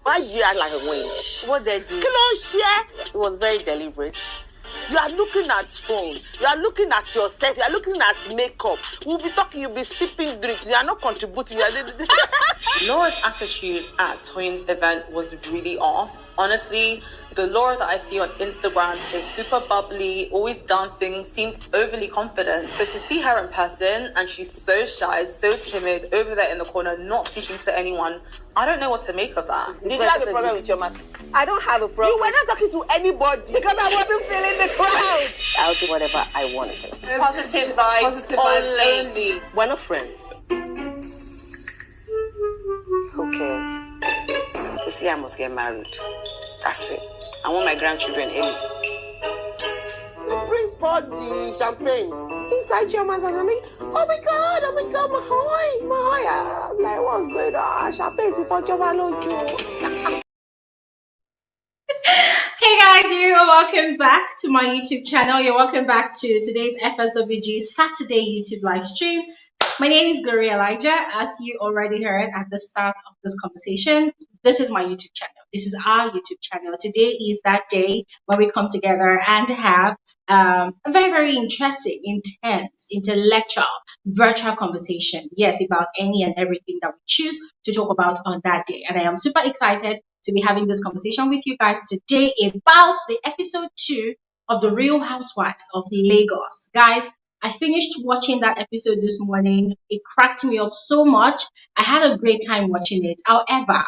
Why do you act like a wench? What they do? It was very deliberate. You are looking at phone. You are looking at yourself. You are looking at makeup. We'll be talking. You'll be sipping drinks. You are not contributing. Laura's attitude at Twins event was really off. Honestly, the Laura that I see on Instagram is super bubbly, always dancing, seems overly confident. So to see her in person and she's so shy, so timid, over there in the corner, not speaking to anyone, I don't know what to make of that. Did you have a problem with Chioma? I don't have a problem. You were not talking to anybody because I wasn't feeling the crowd. I'll do whatever I want to. Positive vibes only. We're not friends. Who cares? You see, I must get married. That's it. I want my grandchildren in. Prince bought the champagne inside Chioma'S. I mean, oh my god, my high. I'm like, what's going on? Champagne is for Chioma Ikoku. Hey guys, you're welcome back to my YouTube channel. You're welcome back to today's FSWG Saturday YouTube live stream. My name is Gloria Elijah. As you already heard at the start of this conversation, this is my YouTube channel. This is our YouTube channel. Today is that day when we come together and have a very, very interesting, intense, intellectual, virtual conversation. Yes, about any and everything that we choose to talk about on that day. And I am super excited to be having this conversation with you guys today about the episode 2 of The Real Housewives of Lagos. Guys, I finished watching that episode this morning. It cracked me up so much. I had a great time watching it. However,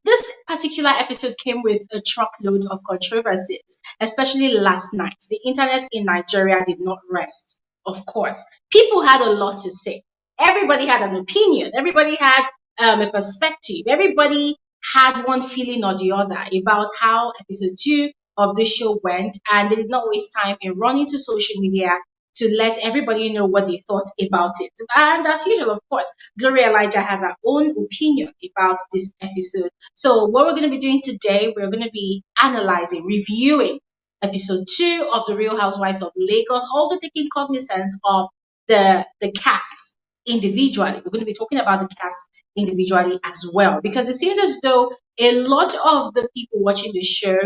this particular episode came with a truckload of controversies, especially last night. The internet in Nigeria did not rest, of course. People had a lot to say. Everybody had an opinion. Everybody had a perspective. Everybody had one feeling or the other about how episode 2 of this show went, and they did not waste time in running to social media to let everybody know what they thought about it. And as usual, of course, Gloria Elijah has her own opinion about this episode. So what we're going to be doing today, we're going to be analyzing, reviewing episode 2 of The Real Housewives of Lagos, also taking cognizance of the casts individually. We're going to be talking about the cast individually as well, because it seems as though a lot of the people watching the show,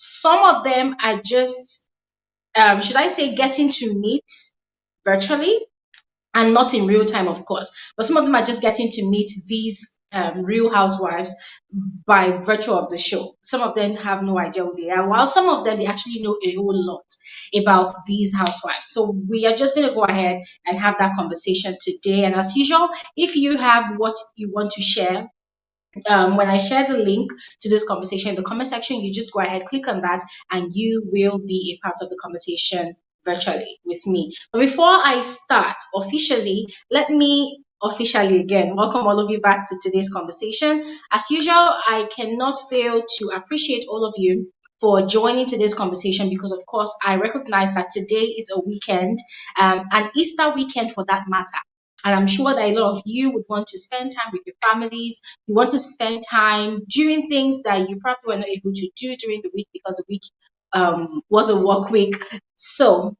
some of them are just, should I say, getting to meet virtually and not in real time, of course. But some of them are just getting to meet these real housewives by virtue of the show. Some of them have no idea who they are, while some of them, they actually know a whole lot about these housewives. So we are just going to go ahead and have that conversation today. And as usual, if you have what you want to share, when I share the link to this conversation in the comment section, you just go ahead, click on that, and you will be a part of the conversation virtually with me. But before I start officially, let me officially again welcome all of you back to today's conversation. As usual, I cannot fail to appreciate all of you for joining today's conversation, because of course I recognize that today is a weekend, an Easter weekend for that matter. And I'm sure that a lot of you would want to spend time with your families. You want to spend time doing things that you probably were not able to do during the week because the week was a work week. So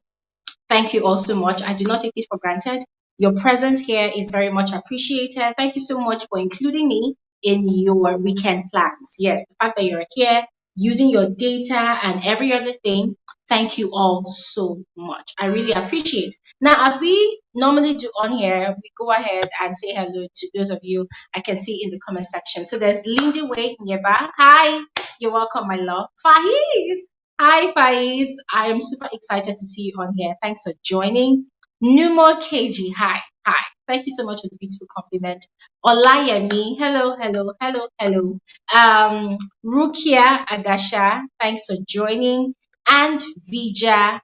thank you all so much. I do not take it for granted. Your presence here is very much appreciated. Thank you so much for including me in your weekend plans. Yes, the fact that you're here using your data and every other thing, thank you all so much. I really appreciate. Now, as we normally do on here, we go ahead and say hello to those of you I can see in the comment section. So there's Lindy Way Nyeba. Hi, you're welcome, my love. Faiz. Hi, Faiz. I am super excited to see you on here. Thanks for joining. Numo Ikeji. Hi. Hi. Thank you so much for the beautiful compliment. Olayemi. Hello, hello, hello, hello. Rukia Agasha. Thanks for joining. And Vija.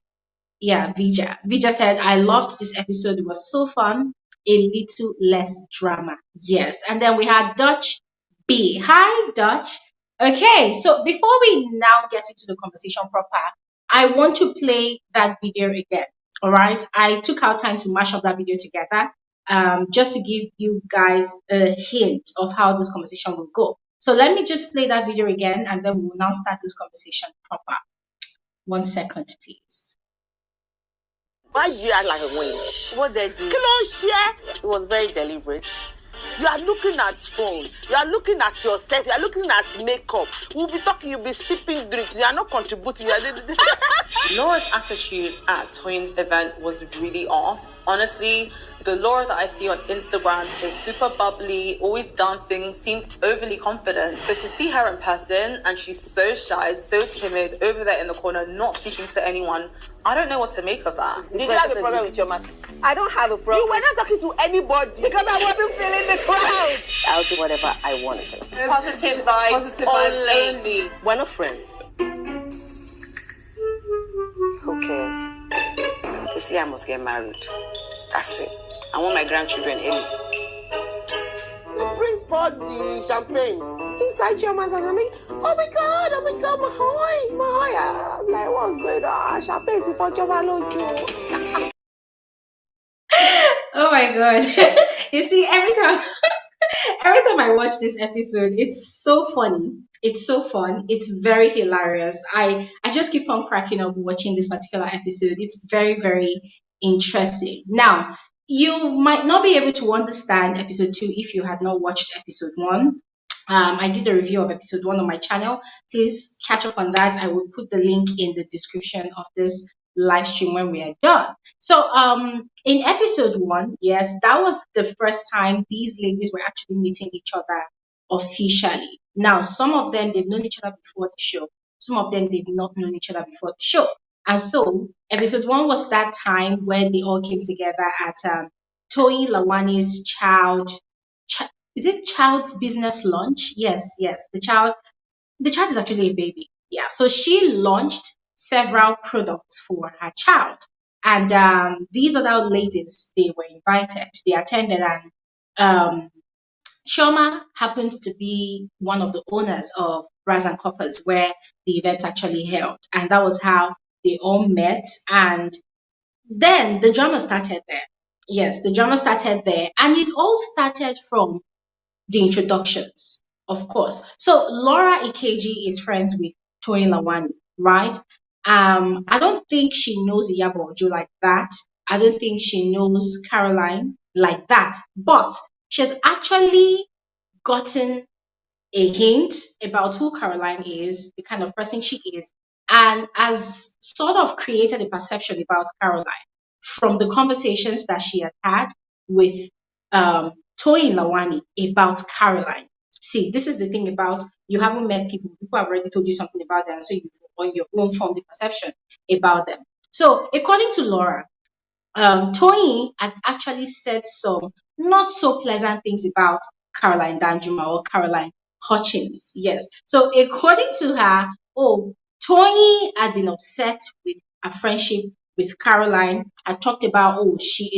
Yeah, Vija. Vija said, I loved this episode. It was so fun. A little less drama. Yes. And then we had Dutch B. Hi, Dutch. Okay, so before we now get into the conversation proper, I want to play that video again. All right. I took out time to mash up that video together, just to give you guys a hint of how this conversation will go. So let me just play that video again, and then we will now start this conversation proper. 1 second, please. Why do you act like a wench? What they do? It was very deliberate. You are looking at phone. You are looking at yourself. You are looking at makeup. We'll be talking. You'll be sipping drinks. You are not contributing. Laura's attitude at Twins event was really off. Honestly, the Laura that I see on Instagram is super bubbly, always dancing, seems overly confident. So to see her in person and she's so shy, so timid, over there in the corner, not speaking to anyone, I don't know what to make of that. Did you have a problem with Chioma? I don't have a problem. You were not talking to anybody because I wasn't feeling the crowd. I'll do whatever I want. Positive vibes only. We're not friends. Who cares? You see, I must get married. That's it. I want my grandchildren in. The prince bought the champagne inside Chioma'S. I'm like, oh my god, my I'm like, what's going on? Champagne is for Chioma Ojo. Oh my god. You see, every time I watch this episode, it's so funny. It's so fun. It's very hilarious. I just keep on cracking up watching this particular episode. It's very, very interesting. Now, you might not be able to understand episode 2 if you had not watched episode 1. I did a review of episode 1 on my channel. Please catch up on that. I will put the link in the description of this live stream when we are done. So in episode 1, yes, that was the first time these ladies were actually meeting each other officially. Now, some of them, they've known each other before the show. Some of them, they've not known each other before the show. And so episode 1 was that time when they all came together at Toyin Lawani's child's business launch? Yes. The child is actually a baby. Yeah. So she launched several products for her child. And these other ladies, they were invited. They attended, and Chioma happened to be one of the owners of Brass and Coppers where the event actually held. And that was how they all met. And then the drama started there. Yes, the drama started there. And it all started from the introductions, of course. So Laura Ikeji is friends with Toyin Lawani, right? I don't think she knows Iyabo Ojo like that. I don't think she knows Caroline like that. But she's actually gotten a hint about who Caroline is, the kind of person she is, and has sort of created a perception about Caroline from the conversations that she had with Toyin Lawani about Caroline. See, this is the thing about you haven't met people. People have already told you something about them, so you on your own form the perception about them. So, according to Laura, Toyin had actually said some not so pleasant things about Caroline Danjuma or Caroline Hutchings. Yes. So, according to her, Toyin had been upset with a friendship with Caroline. I talked about, she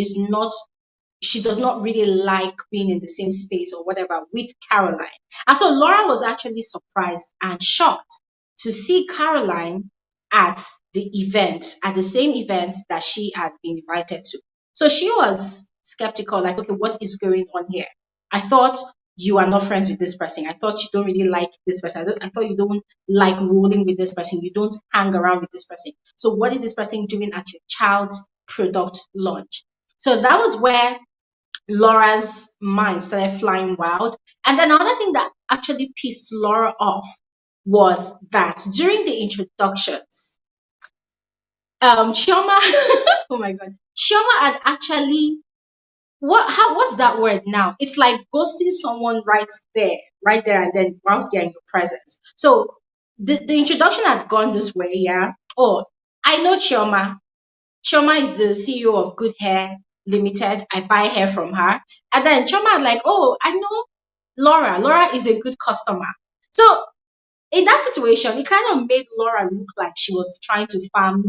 does not really like being in the same space or whatever with Caroline. And so Laura was actually surprised and shocked to see Caroline at the same event that she had been invited to. So she was skeptical, like, okay, what is going on here? I thought you are not friends with this person. I thought you don't really like this person. I thought you don't like rolling with this person. You don't hang around with this person. So what is this person doing at your child's product launch? So that was where Laura's mind started flying wild. And then another thing that actually pissed Laura off was that during the introductions, Chioma, oh my god, Chioma had actually, what's that word now? It's like ghosting someone right there, and then whilst they're in your presence. So the introduction had gone this way, yeah. Oh, I know Chioma. Chioma is the CEO of Good Hair Limited. I buy hair from her. And then Chioma is like, oh, I know Laura. Laura is a good customer. So in that situation, it kind of made Laura look like she was trying to farm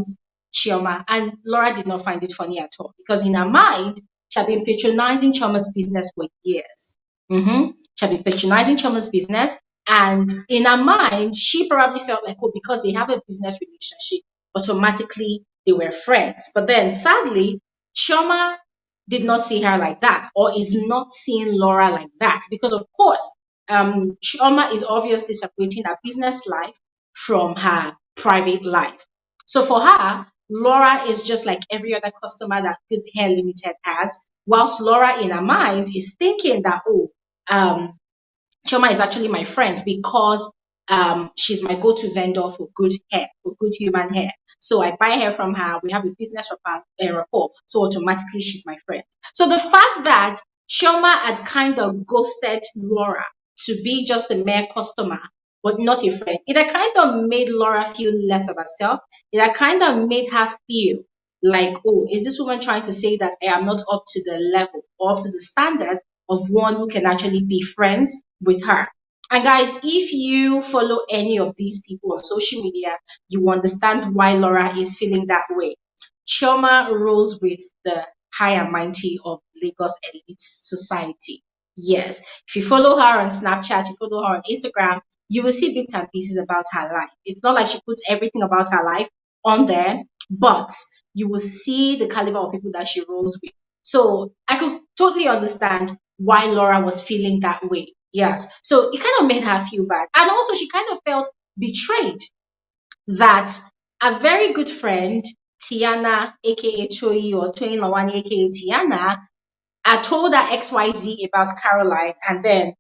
Chioma. And Laura did not find it funny at all because in her mind, she had been patronizing Chioma's business for years. She had been patronizing Chioma's business. And in her mind, she probably felt like, oh, because they have a business relationship, automatically they were friends. But then sadly, Chioma did not see her like that, or is not seeing Laura like that, because of course, Chioma is obviously separating her business life from her private life. So for her, Laura is just like every other customer that Good Hair Limited has. whilst Laura in her mind is thinking that, oh, Chioma is actually my friend because she's my go-to vendor for good hair, for good human hair. So I buy hair from her. We have a business rapport. So automatically she's my friend. So the fact that Chioma had kind of ghosted Laura to be just a mere customer, but not a friend, it had kind of made Laura feel less of herself. It had kind of made her feel like, oh, is this woman trying to say that I am not up to the level or up to the standard of one who can actually be friends with her? And guys, if you follow any of these people on social media, you understand why Laura is feeling that way. Chioma rolls with the high and mighty of Lagos elite society. Yes, if you follow her on Snapchat, you follow her on Instagram, you will see bits and pieces about her life. It's not like she puts everything about her life on there, but you will see the caliber of people that she rolls with. So I could totally understand why Laura was feeling that way. Yes. So it kind of made her feel bad. And also she kind of felt betrayed that a very good friend, Tiannah, aka Choi, or Toyin Lawani, aka Tiannah, had told her XYZ about Caroline, and then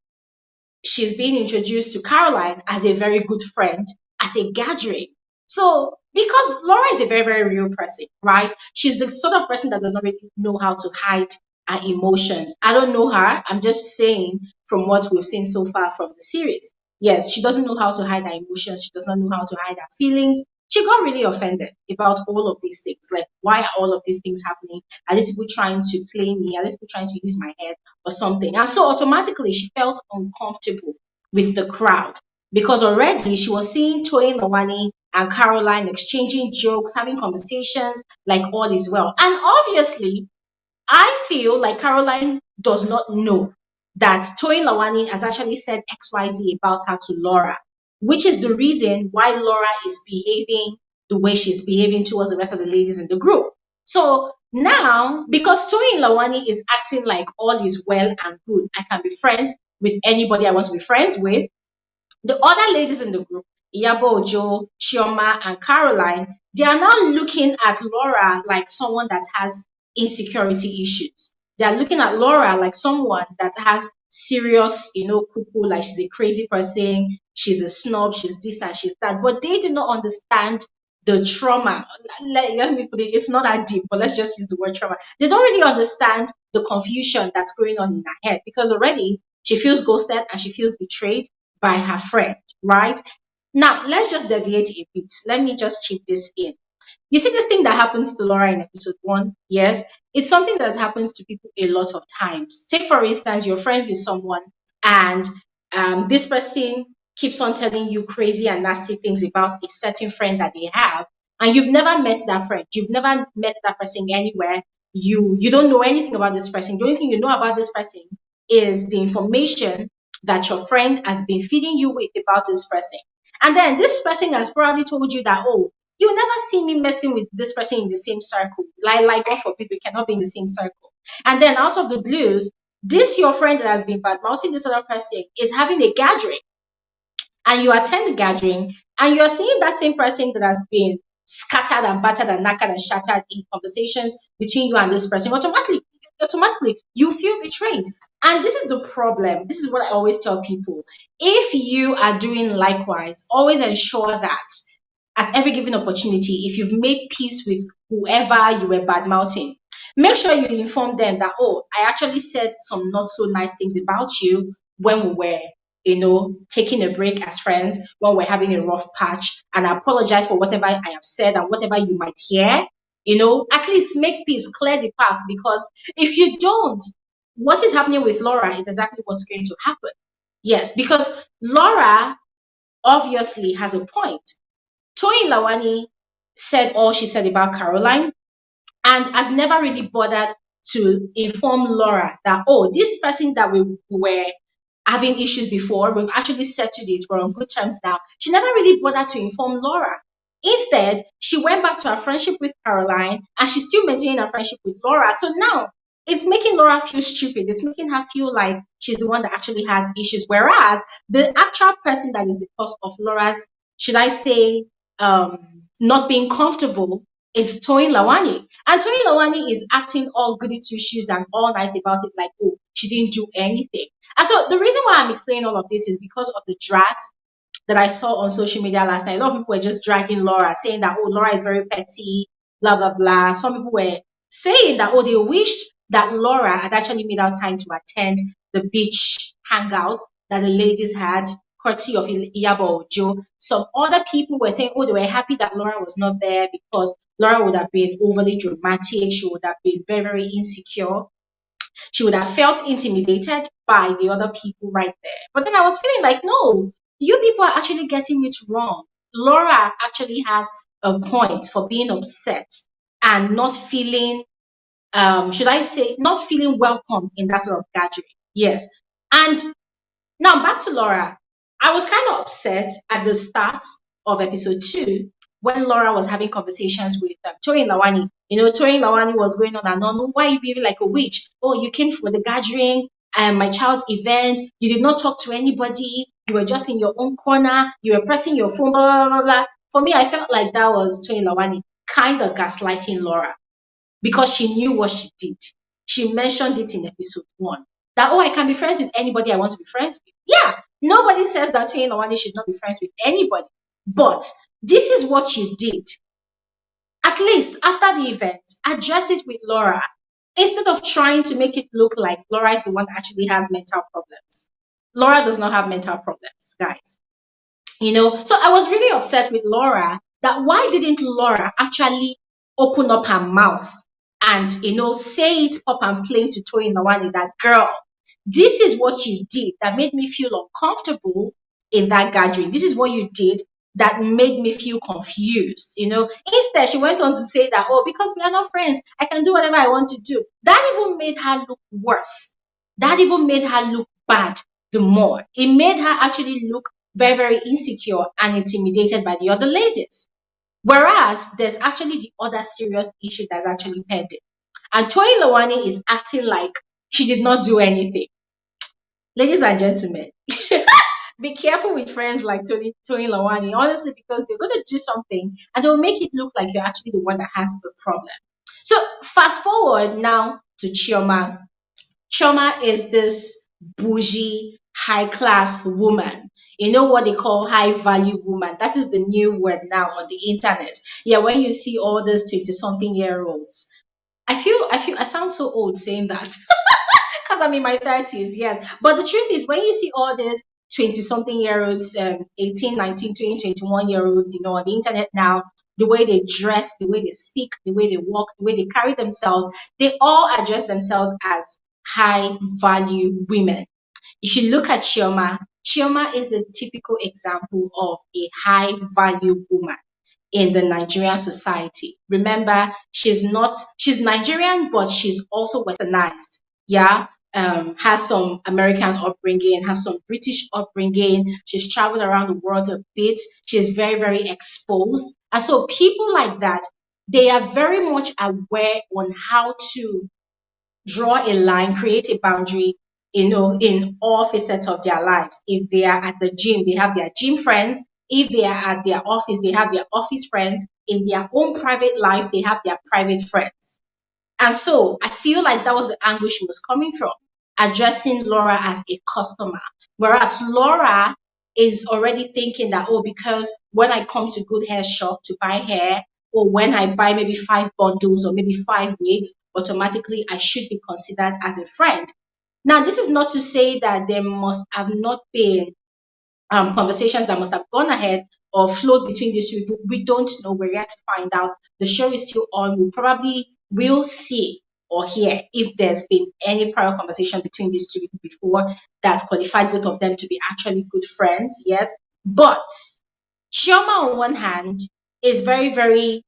she's being introduced to Caroline as a very good friend at a gathering. So, because Laura is a very, very real person, right? She's the sort of person that does not really know how to hide her emotions. I don't know her. I'm just saying from what we've seen so far from the series. Yes, she doesn't know how to hide her emotions. She does not know how to hide her feelings. She got really offended about all of these things. Like, why are all of these things happening? Are these people trying to play me? Are these people trying to use my head or something? And so automatically she felt uncomfortable with the crowd because already she was seeing Toyin Lawani and Caroline exchanging jokes, having conversations like all is well. And obviously, I feel like Caroline does not know that Toyin Lawani has actually said XYZ about her to Laura, which is the reason why Laura is behaving the way she's behaving towards the rest of the ladies in the group. So now, because Toyin Lawani is acting like all is well and good, I can be friends with anybody I want to be friends with, the other ladies in the group, Iyabo Ojo, Chioma, and Caroline, they are now looking at Laura like someone that has insecurity issues. They are looking at Laura like someone that has serious, cuckoo, like she's a crazy person, she's a snob, she's this and she's that. But they do not understand the trauma. Let me put it, it's not that deep, but let's just use the word trauma. They don't really understand the confusion that's going on in her head because already she feels ghosted and she feels betrayed by her friend, right? Now, let's just deviate a bit. Let me just chip this in. You see this thing that happens to Laura in episode 1? Yes, it's something that happens to people a lot of times. Take, for instance, you're friends with someone and this person keeps on telling you crazy and nasty things about a certain friend that they have, and you've never met that friend. You've never met that person anywhere. You don't know anything about this person. The only thing you know about this person is the information that your friend has been feeding you with about this person. And then this person has probably told you that, oh, you never see me messing with this person in the same circle. Like God forbid, we cannot be in the same circle. And then out of the blues, this your friend that has been badmouthing this other person is having a gathering. And you attend the gathering and you're seeing that same person that has been scattered and battered and knackered and shattered in conversations between you and this person. Automatically you feel betrayed. And this is the problem. This is what I always tell people. If you are doing likewise, always ensure that at every given opportunity, if you've made peace with whoever you were badmouthing, make sure you inform them that, oh, I actually said some not so nice things about you when we were taking a break as friends, when we're having a rough patch, and I apologize for whatever I have said and whatever you might hear. At least make peace, clear the path, because if you don't, what is happening with Laura is exactly what's going to happen. Yes, because Laura obviously has a point. Toyin Lawani said all she said about Caroline and has never really bothered to inform Laura that, oh, this person that we were having issues before, we've actually settled it, we're on good terms now. She never really bothered to inform Laura. Instead, she went back to her friendship with Caroline and she's still maintaining her friendship with Laura. So now it's making Laura feel stupid. It's making her feel like she's the one that actually has issues. Whereas the actual person that is the cause of Laura's, should I say, not being comfortable is Toyin Lawani. And Toyin Lawani is acting all goody two shoes and all nice about it, like, oh, she didn't do anything. And so the reason why I'm explaining all of this is because of the drags that I saw on social media last night. A lot of people were just dragging Laura, saying that, oh, Laura is very petty, blah, blah, blah. Some people were saying that, oh, they wished that Laura had actually made out time to attend the beach hangout that the ladies had, courtesy of Iyabo Ojo. Some other people were saying, oh, they were happy that Laura was not there because Laura would have been overly dramatic. She would have been very, very insecure. She would have felt intimidated by the other people right there. But then I was feeling like, no, you people are actually getting it wrong. Laura actually has a point for being upset and not feeling, should I say, not feeling welcome in that sort of gathering. Yes. And now back to Laura. I was kind of upset at the start of episode 2 when Laura was having conversations with Toyin Lawani. You know, Toyin Lawani was going on and on. Why are you behaving like a witch? Oh, you came for the gathering and my child's event. You did not talk to anybody. You were just in your own corner. You were pressing your phone, blah, blah, blah, blah. For me, I felt like that was Toyin Lawani kind of gaslighting Laura because she knew what she did. She mentioned it in episode 1 that, oh, I can be friends with anybody I want to be friends with. Yeah, nobody says that Toyin Lawani should not be friends with anybody. But this is what you did. At least after the event, address it with Laura instead of trying to make it look like Laura is the one that actually has mental problems. Laura does not have mental problems, guys. You know, so I was really upset with Laura that why didn't Laura actually open up her mouth and, you know, say it up and plain to Toyin Lawani that, girl, this is what you did that made me feel uncomfortable in that gathering. This is what you did that made me feel confused, you know. Instead, she went on to say that, oh, because we are not friends, I can do whatever I want to do. That even made her look worse. That even made her look bad the more. It made her actually look very, very insecure and intimidated by the other ladies. Whereas there's actually the other serious issue that's actually pending. And Toyin Lawani is acting like she did not do anything. Ladies and gentlemen, be careful with friends like Toyin Lawani, honestly, because they're going to do something and they'll make it look like you're actually the one that has the problem. So fast forward now to Chioma. Chioma is this bougie, high-class woman. You know what they call high-value woman. That is the new word now on the internet. Yeah, when you see all these 20-something-year-olds, I sound so old saying that because I'm in my 30s, yes. But the truth is, when you see all these 20-something-year-olds, 18, 19, 20, 21-year-olds, you know, on the internet now, the way they dress, the way they speak, the way they walk, the way they carry themselves, they all address themselves as high value women. If you look at Chioma, Chioma is the typical example of a high value woman in the Nigerian society. Remember, she's Nigerian, but she's also westernized. Yeah. Has some American upbringing, has some British upbringing. She's traveled around the world a bit. She's very, very exposed. And so people like that, they are very much aware on how to draw a line, create a boundary, you know, in all facets of their lives. If they are at the gym, they have their gym friends. If they are at their office, they have their office friends. In their own private lives, they have their private friends. And so I feel like that was the angle she was coming from, addressing Laura as a customer. Whereas Laura is already thinking that, oh, because when I come to Good Hair Shop to buy hair, or when I buy maybe 5 bundles or maybe 5 wigs, automatically I should be considered as a friend. Now, this is not to say that there must have not been conversations that must have gone ahead or flowed between these two people. We don't know. We're yet to find out. The show is still on. We probably will see or hear if there's been any prior conversation between these two people before that qualified both of them to be actually good friends. Yes. But Chioma, on one hand, is very, very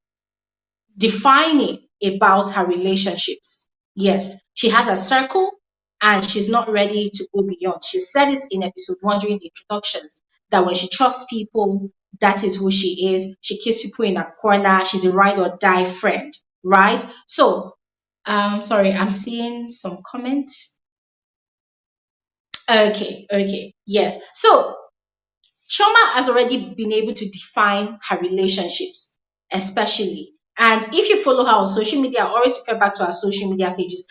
defining about her relationships. Yes, she has a circle and she's not ready to go beyond. She said it in episode 1 during the introductions that when she trusts people, that is who she is. She keeps people in a corner. She's a ride or die friend, right? So, sorry, I'm seeing some comments. Okay, yes. So, Chioma has already been able to define her relationships, especially. And if you follow her on social media, I always refer back to her social media pages.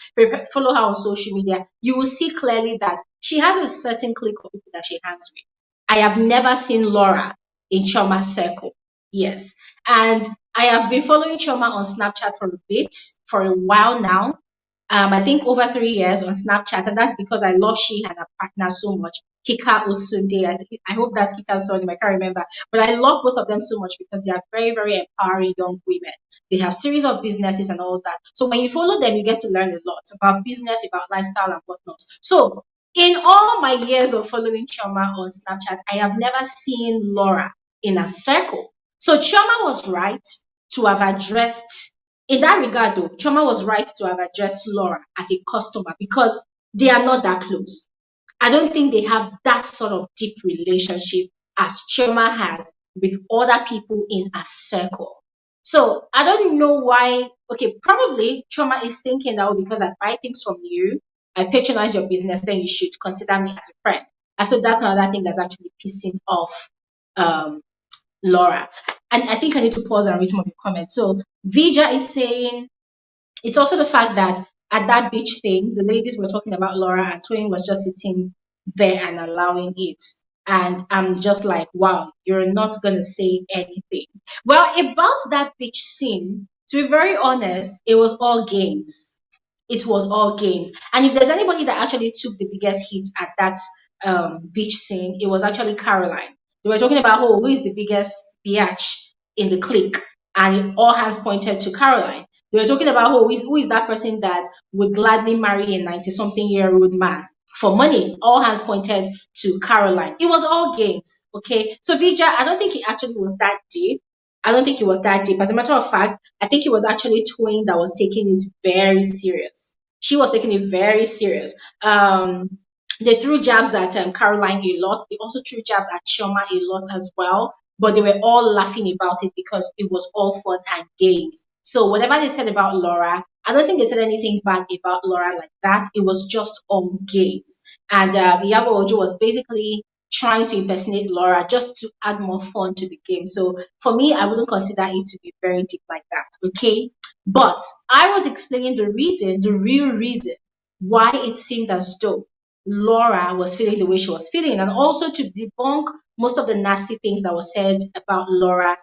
Follow her on social media, you will see clearly that she has a certain clique of people that she hangs with. I have never seen Laura in Chioma's circle. Yes. And I have been following Chioma on Snapchat for a while now. I think over 3 years on Snapchat, and that's because I love she and her partner so much. Kika Osunde, I hope that's Kika's surname, I can't remember. But I love both of them so much because they are very, very empowering young women. They have series of businesses and all that. So when you follow them, you get to learn a lot about business, about lifestyle and whatnot. So in all my years of following Chioma on Snapchat, I have never seen Laura in a circle. So Chioma was right to have addressed, in that regard though, Chioma was right to have addressed Laura as a customer because they are not that close. I don't think they have that sort of deep relationship as Chioma has with other people in a circle. So I don't know why. Okay, probably Chioma is thinking that because I buy things from you, I patronize your business, then you should consider me as a friend. And so that's another thing that's actually pissing off um, Laura. And I think I need to pause and read some of the comments. So Vija is saying it's also the fact that at that beach thing, the ladies were talking about Laura and Toyin was just sitting there and allowing it. And I'm just like, wow, you're not going to say anything. Well, about that beach scene, to be very honest, it was all games. It was all games. And if there's anybody that actually took the biggest hit at that beach scene, it was actually Caroline. They were talking about, oh, who is the biggest biatch in the clique? And all hands pointed to Caroline. They were talking about, oh, who is that person that would gladly marry a 90-something-year-old man for money? All hands pointed to Caroline. It was all games, okay? So Vija, I don't think it actually was that deep. I don't think it was that deep. As a matter of fact, I think it was actually Twain that was taking it very serious. She was taking it very serious. They threw jabs at Caroline a lot. They also threw jabs at Chioma a lot as well. But they were all laughing about it because it was all fun and games. So whatever they said about Laura, I don't think they said anything bad about Laura like that. It was just all games. And Iyabo Ojo was basically trying to impersonate Laura just to add more fun to the game. So for me, I wouldn't consider it to be very deep like that. Okay. But I was explaining the reason, the real reason why it seemed as though Laura was feeling the way she was feeling, and also to debunk most of the nasty things that was said about Laura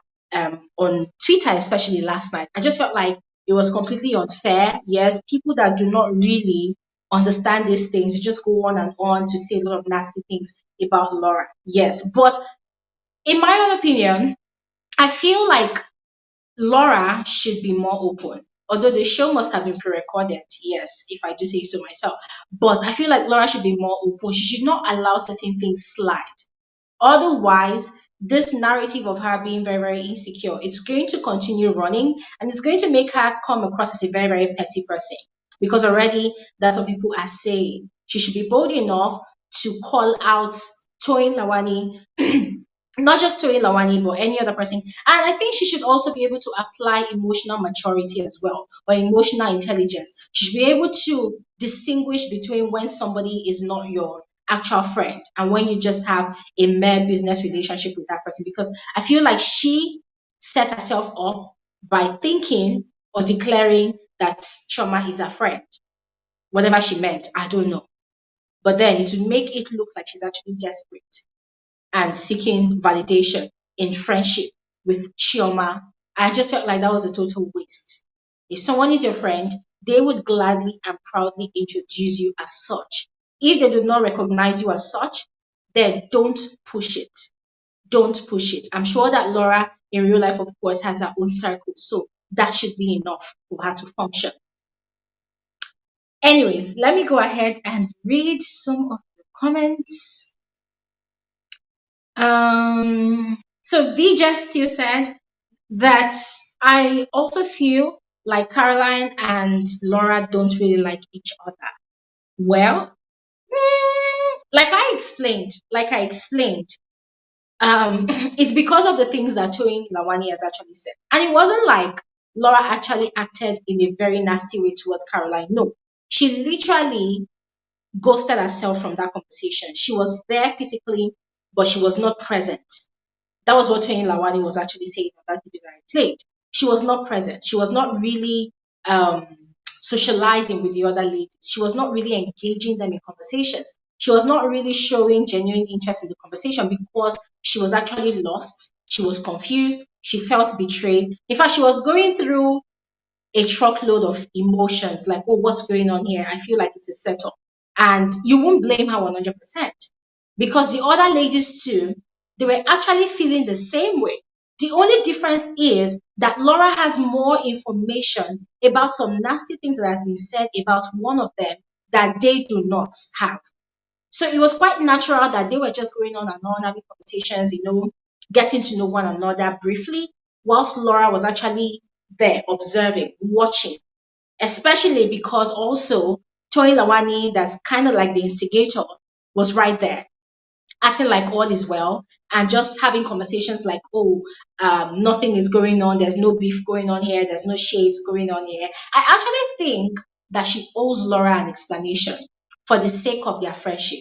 on Twitter, especially last night. I just felt like it was completely unfair. Yes, people that do not really understand these things, you just go on and on to say a lot of nasty things about Laura. Yes, but in my own opinion, I feel like Laura should be more open. Although the show must have been pre-recorded, yes, if I do say so myself. But I feel like Laura should be more open. She should not allow certain things slide. Otherwise, this narrative of her being very, very insecure, it's going to continue running and it's going to make her come across as a very, very petty person. Because already that's what people are saying. She should be bold enough to call out Toyin Lawani, not just Toyin Lawani, but any other person. And I think she should also be able to apply emotional maturity as well, or emotional intelligence. She should be able to distinguish between when somebody is not your actual friend and when you just have a mere business relationship with that person. Because I feel like she set herself up by thinking or declaring that Chioma is a friend. Whatever she meant, I don't know. But then it would make it look like she's actually desperate and seeking validation in friendship with Chioma. I just felt like that was a total waste. If someone is your friend, they would gladly and proudly introduce you as such. If they do not recognize you as such, then don't push it. Don't push it. I'm sure that Laura in real life, of course, has her own circle, so that should be enough for her to function. Anyways, let me go ahead and read some of the comments. So V just still said that I also feel like Caroline and Laura don't really like each other. Well, like I explained, it's because of the things that Toyin Lawani has actually said. And it wasn't like Laura actually acted in a very nasty way towards Caroline. No, she literally ghosted herself from that conversation. She was there physically, but she was not present. That was what Toyin Lawani was actually saying on that video that I played. she was not present. She was not really um, socializing with the other ladies. She was not really engaging them in conversations. She was not really showing genuine interest in the conversation because she was actually lost. She was confused. She felt betrayed. In fact, she was going through a truckload of emotions like, oh, what's going on here? I feel like it's a setup. And you won't blame her 100% because the other ladies too, they were actually feeling the same way. The only difference is that Laura has more information about some nasty things that has been said about one of them that they do not have. So it was quite natural that they were just going on and on, having conversations, getting to know one another briefly, whilst Laura was actually there observing, watching, especially because also Tony Lawani, that's kind of like the instigator, was right there, acting like all is well and just having conversations like, oh, nothing is going on, there's no beef going on here, there's no shades going on here. I actually think that she owes Laura an explanation for the sake of their friendship.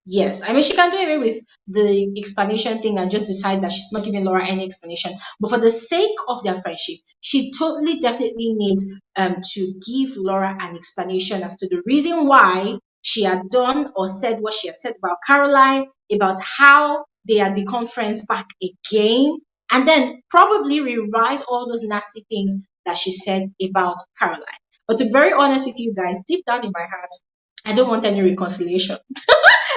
Yes, I mean, she can do away with the explanation thing and just decide that she's not giving Laura any explanation. But for the sake of their friendship, she totally definitely needs to give Laura an explanation as to the reason why she had done or said what she had said about Caroline, about how they had become friends back again, and then probably rewrite all those nasty things that she said about Caroline. But to be very honest with you guys, deep down in my heart, I don't want any reconciliation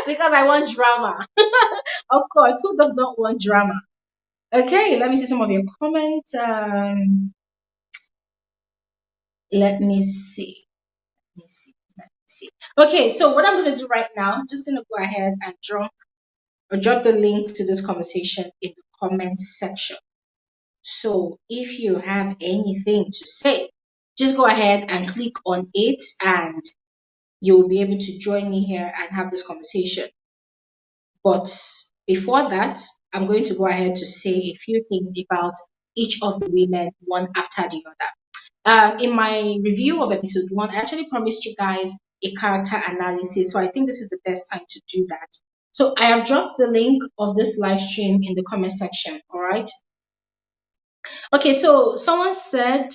because I want drama. Of course, who does not want drama? Okay, let me see some of your comments. Let me see. Let me see. Okay, so what I'm going to do right now, I'm just going to go ahead and drop the link to this conversation in the comment section. So if you have anything to say, just go ahead and click on it and you'll be able to join me here and have this conversation. But before that, I'm going to go ahead to say a few things about each of the women, one after the other. In my review of episode 1, I actually promised you guys a character analysis, so I think this is the best time to do that. So I have dropped the link of this live stream in the comment section, all right? Okay, so someone said,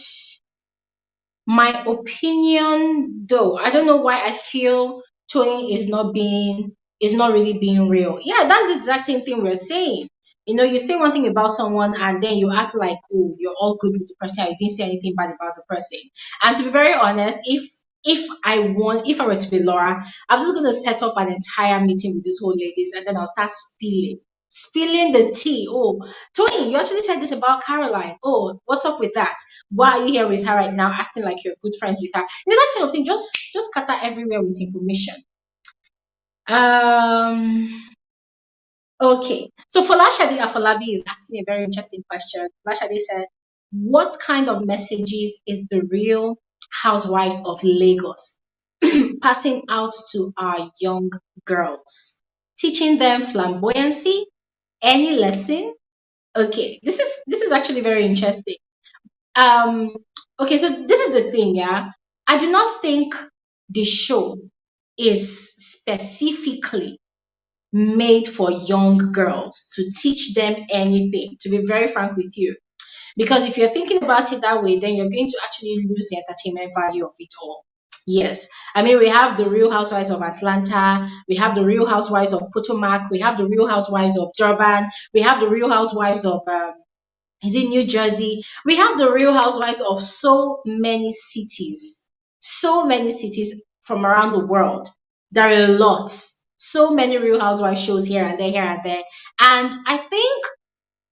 my opinion, though, I don't know why I feel Tony is not really being real. Yeah, that's the exact same thing we're saying. You say one thing about someone and then you act like, oh, you're all good with the person. I didn't say anything bad about the person. And to be very honest, if I were to be Laura, I'm just gonna set up an entire meeting with these whole ladies and then I'll start spilling the tea. Oh, Tony, you actually said this about Caroline. Oh, what's up with that? Why are you here with her right now, acting like you're good friends with her? That kind of thing. Just scatter everywhere with information. Okay. So Folashade Afolabi is asking a very interesting question. Folashade said, what kind of messages is the Real Housewives of Lagos passing out to our young girls? Teaching them flamboyancy? Any lesson? Okay, this is actually very interesting. Okay, so this is the thing, yeah. I do not think the show is specifically made for young girls to teach them anything, to be very frank with you. Because if you're thinking about it that way, then you're going to actually lose the entertainment value of it all. Yes. I mean, we have the Real Housewives of Atlanta, we have the Real Housewives of Potomac, we have the Real Housewives of Durban, we have the Real Housewives of is it New Jersey? We have the Real Housewives of so many cities from around the world. There are a lot. So many Real Housewives shows here and there. And I think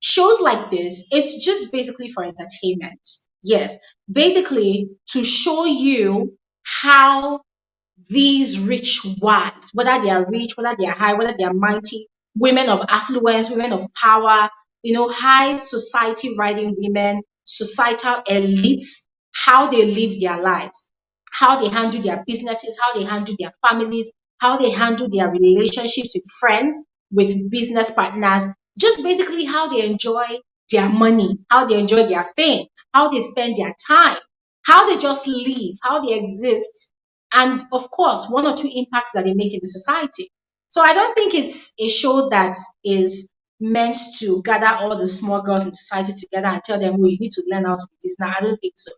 shows like this, it's just basically for entertainment. Yes, basically to show you how these rich wives, whether they are rich, whether they are high, whether they are mighty, women of affluence, women of power, high society riding women, societal elites, how they live their lives, how they handle their businesses, how they handle their families, how they handle their relationships with friends, with business partners, just basically how they enjoy their money, how they enjoy their fame, how they spend their time, how they just live, how they exist, and of course, one or two impacts that they make in the society. So I don't think it's a show that is meant to gather all the small girls in society together and tell them, oh, you need to learn how to do this. Now, I don't think so.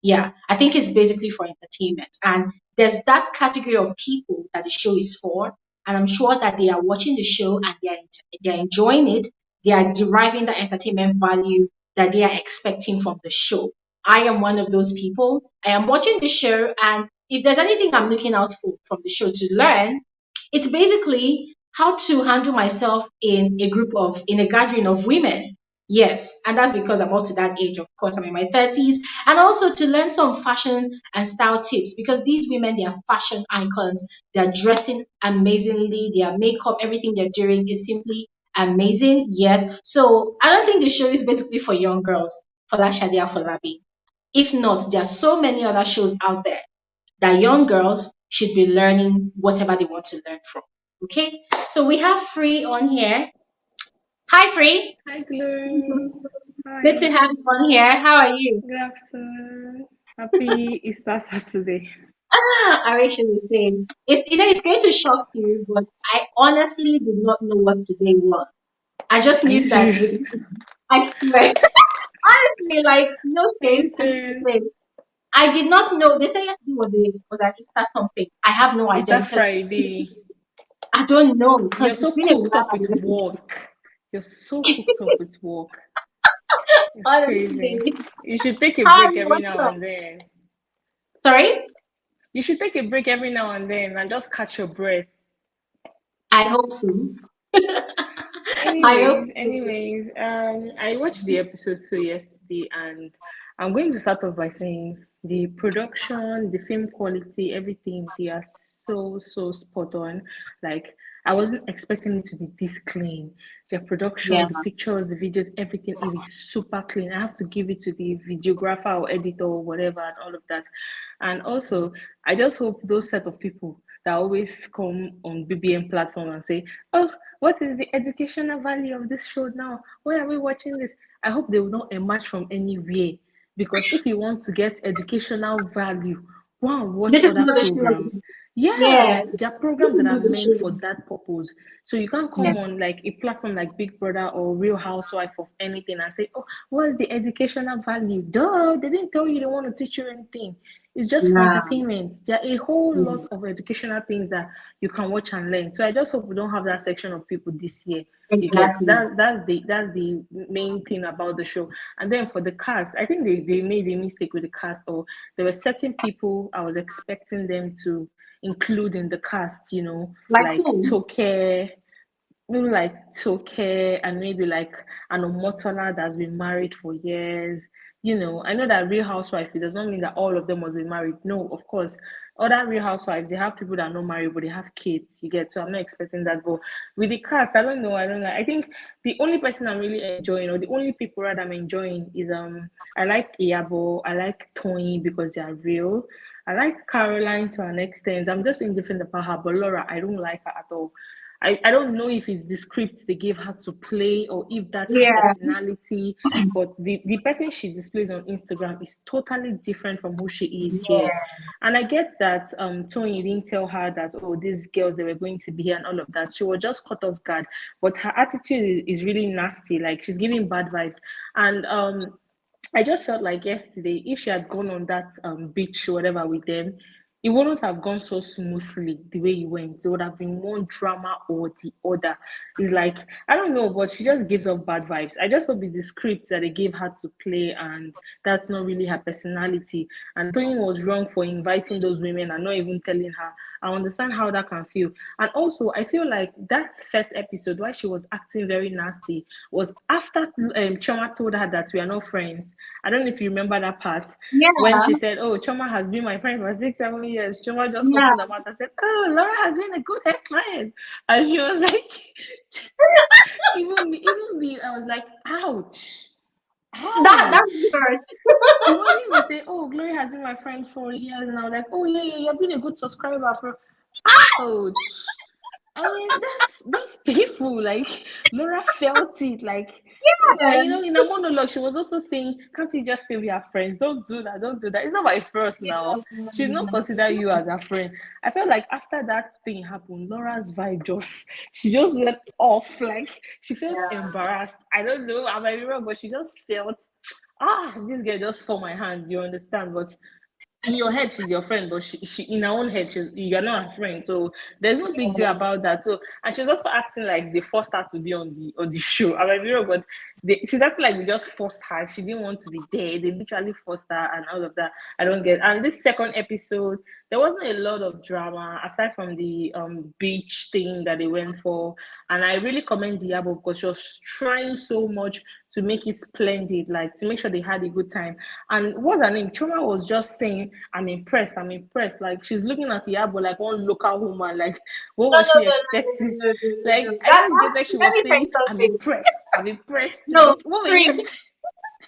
Yeah, I think it's basically for entertainment. And there's that category of people that the show is for. And I'm sure that they are watching the show and they're enjoying it. They are deriving the entertainment value that they are expecting from the show. I am one of those people. I am watching the show, and if there's anything I'm looking out for from the show to learn, it's basically how to handle myself in a gathering of women. Yes, and that's because I'm up to that age. Of course, I'm in my 30s, and also to learn some fashion and style tips because these women, they are fashion icons. They're dressing amazingly, their makeup, everything they're doing is simply amazing. Yes, so I don't think the show is basically for young girls, for Lashadia, for Labi. If not, there are so many other shows out there that young girls should be learning whatever they want to learn from. Okay, so we have Free on here. Hi, Free. Hi, Glory. Good to Hi. have you on here. How are you? Good afternoon. Happy Easter Saturday. I wish you the same. It's going to shock you, but I honestly did not know what today was. I just Are you knew that serious? I swear. Honestly, like no Are you shame, I need to serious? say. I did not know. They said yesterday was an Easter something. I have no It's idea that because Friday. I don't know because You're it's so been a cooked while. up with work. You're so cooked up with work. It's crazy. Honestly, You should take a how are break you? every What's now up? and then. Sorry. You should take a break every now and then and just catch your breath. I hope so. I Anyways, hope so. anyways, I watched the episode two yesterday, and I'm going to start off by saying the production, the film quality, everything, they are so spot on. Like, I wasn't expecting it to be this clean. The Yeah, production, the pictures, the videos, everything, it is super clean. I have to give it to the videographer or editor or whatever and all of that. And also, I just hope those set of people that always come on BBM platform and say, oh, what is the educational value of this show now? Why are we watching this? I hope they will not emerge from anywhere. Because if you want to get educational value, go and watch this is other not the programs. show. Yeah, Yeah, like there are this programs is that are not the meant show. for that purpose. So you can't Yeah, come on like a platform like Big Brother or Real Housewife of anything and say, oh, what's the educational value? Duh, they didn't tell you they want to teach you anything. It's just for yeah, entertainment. There are a whole yeah. lot of educational things that you can watch and learn. So I just hope we don't have that section of people this year. You get Exactly. that? That's the main thing about the show. And then for the cast, I think they made a mistake with the cast, or there were certain people I was expecting them to include in the cast. Like Like who? Toke, maybe like Toke, and maybe like an Omotola that's been married for years. I know that Real Housewife, it does not mean that all of them must be married. No, of course. Other Real Housewives, they have people that are not married, but they have kids, you get. So I'm not expecting that. But with the cast, I don't know. I don't know. I think the only person I'm really enjoying, or the only people that I'm enjoying is I like Iyabo, I like Tony because they are real. I like Caroline to an extent. I'm just indifferent about her, but Laura, I don't like her at all. I don't know if it's the script they gave her to play or if that's her Yeah, personality, but the person she displays on Instagram is totally different from who she is here. yeah, And I get that Tony didn't tell her that, oh, these girls, they were going to be here and all of that. She was just caught off guard. But her attitude is really nasty. Like, she's giving bad vibes. And I just felt like yesterday, if she had gone on that beach or whatever with them, it wouldn't have gone so smoothly the way it went. There would have been one drama or the other. It's like, I don't know, but she just gives off bad vibes. I just hope it's the script that they gave her to play, and that's not really her personality. And Tony was wrong for inviting those women and not even telling her. I understand how that can feel. And also, I feel like that first episode, why she was acting very nasty, was after Chioma told her that we are not friends. I don't know if you remember that part when yeah, she said, "Oh, Chioma has been my friend for 6, 7 years." Chioma just yeah. opened her mouth and said, "Oh, Laura has been a good hair client," and she was like, even me, I was like, "Ouch, That ouch." hurt. Imagine they say, "Oh, Glory has been my friend for years," and I was like, "Oh yeah, yeah, you've been a good subscriber for." Ouch. I mean, that's painful. Like Laura felt it. Like, Yeah. in a monologue, she was also saying, "Can't you just say we are friends? Don't do that. Don't do that. It's not my first now. She's not consider you as a friend." I felt like after that thing happened, Laura's vibe she just went off. Like she felt embarrassed. I don't know. I might be wrong, but she just felt, this girl just for my hand. You understand? But in your head she's your friend, but she in her own head you're not her friend, so there's no big deal about that. So, and she's also acting like they forced her to be on the show. I mean, but she's acting like we just forced her. She didn't want to be there. They literally forced her and all of that. I don't get. And this second episode, there wasn't a lot of drama aside from the beach thing that they went for. And I really commend Iyabo because she was trying so much to make it splendid, like to make sure they had a good time. And what's her name? Chioma was just saying, I'm impressed. Like she's looking at Iyabo like one local woman. Like what No, was no, she no, no, no, expecting? no, no, no, Like no. I don't get that she Let was me tell saying, you I'm something. impressed. I'm impressed. No, Like what were you? free,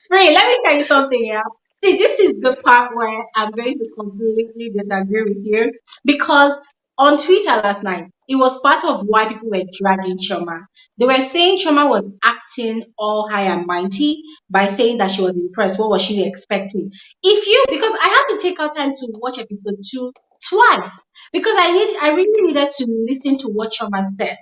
free. Let me tell you something, yeah. See, this is the part where I'm going to completely disagree with you because on Twitter last night, it was part of why people were dragging Choma. They were saying Choma was acting all high and mighty by saying that she was impressed. What was she expecting? Because I had to take out time to watch episode 2 twice because I really needed to listen to what Choma said.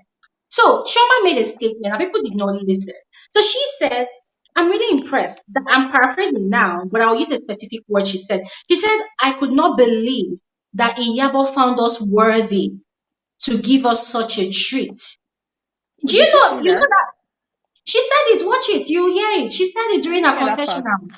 So Chioma made a statement and people did not listen. So she said, I'm really impressed. I'm paraphrasing now, but I'll use a specific word she said. She said, I could not believe that Iyabo found us worthy to give us such a treat. Oh, Do did she say you know that? that? She said it, watch it, you hear it. She said it I during didn't her hear that part. confessional.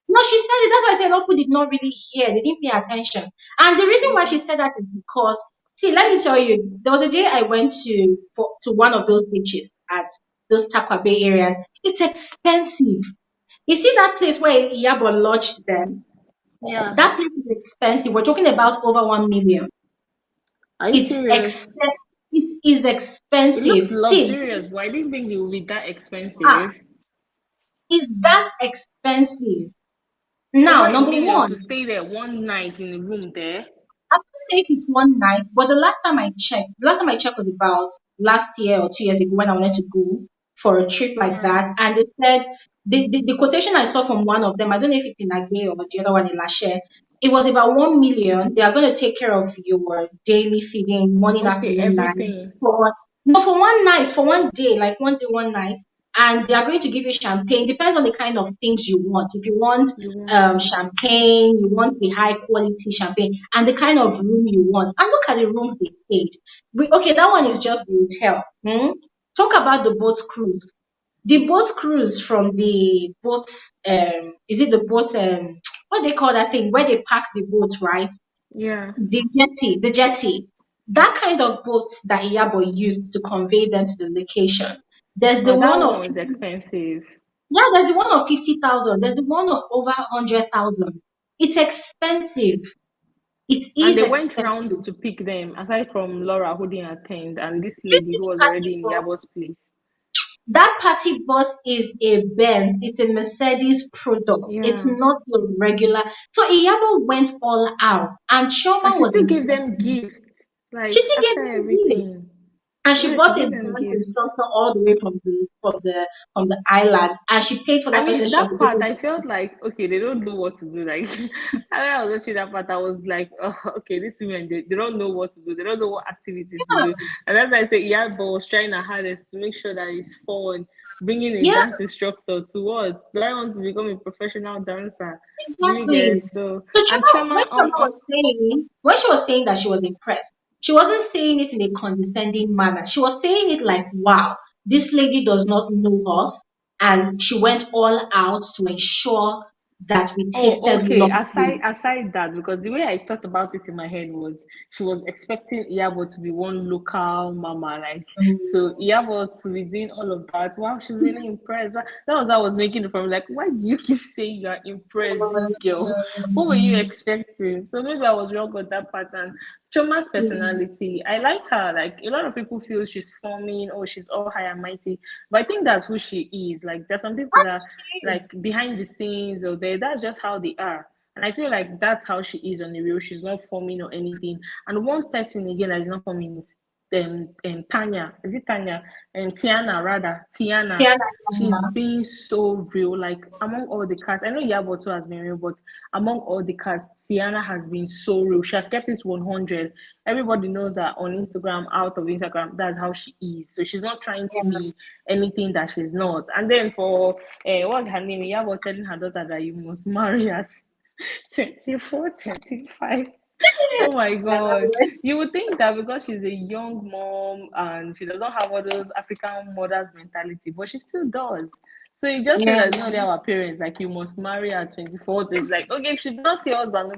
No, she said it. That's why I said people did not really hear. They didn't pay attention. And the reason why she Okay. said that is because, see, let me tell you, there was a day I went to one of those beaches at those Takwa Bay areas. It's expensive. You see that place where Iyabo lodged them? Yeah. That place is expensive. We're talking about over 1 million. Are you It's serious? expensive. It is It looks expensive. See, luxurious, but I didn't think it would be that ah, expensive. it's that expensive. Over Now, a number million to one, stay there one night in a room there. I wouldn't say it's one night, but the last time I checked was about last year or 2 years ago when I wanted to go for a trip like Yeah. that. And they said, the quotation I saw from one of them, I don't know if it's in Nigeria or the other one in Lashe, it was about 1 million. They are going to take care of your daily feeding, morning, Okay, afternoon, night. everything For, no, for one night, for one day, like one day, one night. And they are going to give you champagne. Depends on the kind of things you want. If you want you want. champagne, you want the high quality champagne, and the kind of room you want. And look at the rooms they stayed. Okay, that one is just the hotel. Talk about the boat cruise. The boat cruise from the boat, is it the boat, what they call that thing, where they park the boat, right? Yeah. The jetty. That kind of boat that Iyabo used to convey them to the location. There's the Oh, that one one of was expensive. yeah, there's the one of 50,000. There's the one of over 100,000. It's expensive. It And is they went round expensive. to pick them, aside from Laura who didn't attend, and this lady who was already in Yabo's place. That party bus is a Benz. It's a Mercedes product. It's Yeah. not your regular. So Iyabo went all out, and And Chioma she was still gave them impressed. gifts. She Like still gave after them gifts. everything. And she Yeah, she bought a gave them dance gifts. instructor all the way from the island, and she paid for I that mean, person. She that was part able I to. felt like okay, they don't know what to do. Like when I was watching that part, I was like, oh, okay, these women they don't know what to do. They don't know what activities to do. And as I say, Iyabo was trying her hardest to make sure that it's fun. Bringing a Yeah, dance instructor to what? Do I want to become a professional dancer? Do you exactly. get so? So And Choma, when Choma Choma was saying, when she was saying that she was impressed, she wasn't saying it in a condescending manner. She was saying it like, wow, this lady does not know us. And she went all out to ensure that we Oh, tasted okay. lovely. Aside that, because the way I thought about it in my head was she was expecting Iyabo to be one local mama, like so Iyabo to be doing all of that. Wow, she's really impressed. That was what I was making it from. Like, why do you keep saying you're impressed, this girl? What were you expecting? So maybe I was wrong on that pattern. Choma's personality, I like her. Like a lot of people feel she's forming or she's all high and mighty, but I think that's who she is. Like there's some people that like behind the scenes or there, that's just how they are. And I feel like that's how she is on the real. She's not forming or anything. And one person again that is not forming is Tanya, is it Tanya? And Tiannah, rather, Tiannah. She's Tiannah. being so real. Like among all the cast, I know Iyabo Ojo has been real, but among all the cast, Tiannah has been so real. She has kept it 100. Everybody knows that on Instagram, out of Instagram, that's how she is. So she's not trying to be anything that she's not. And then for what's her name? Iyabo telling her daughter that you must marry at 24, 25. Oh my God. You would think that because she's a young mom and she does not have all those African mothers mentality, but she still does. So it just shows Yeah. that no, they are our parents. Like you must marry at 24. To, like, okay, if she does not see her husband,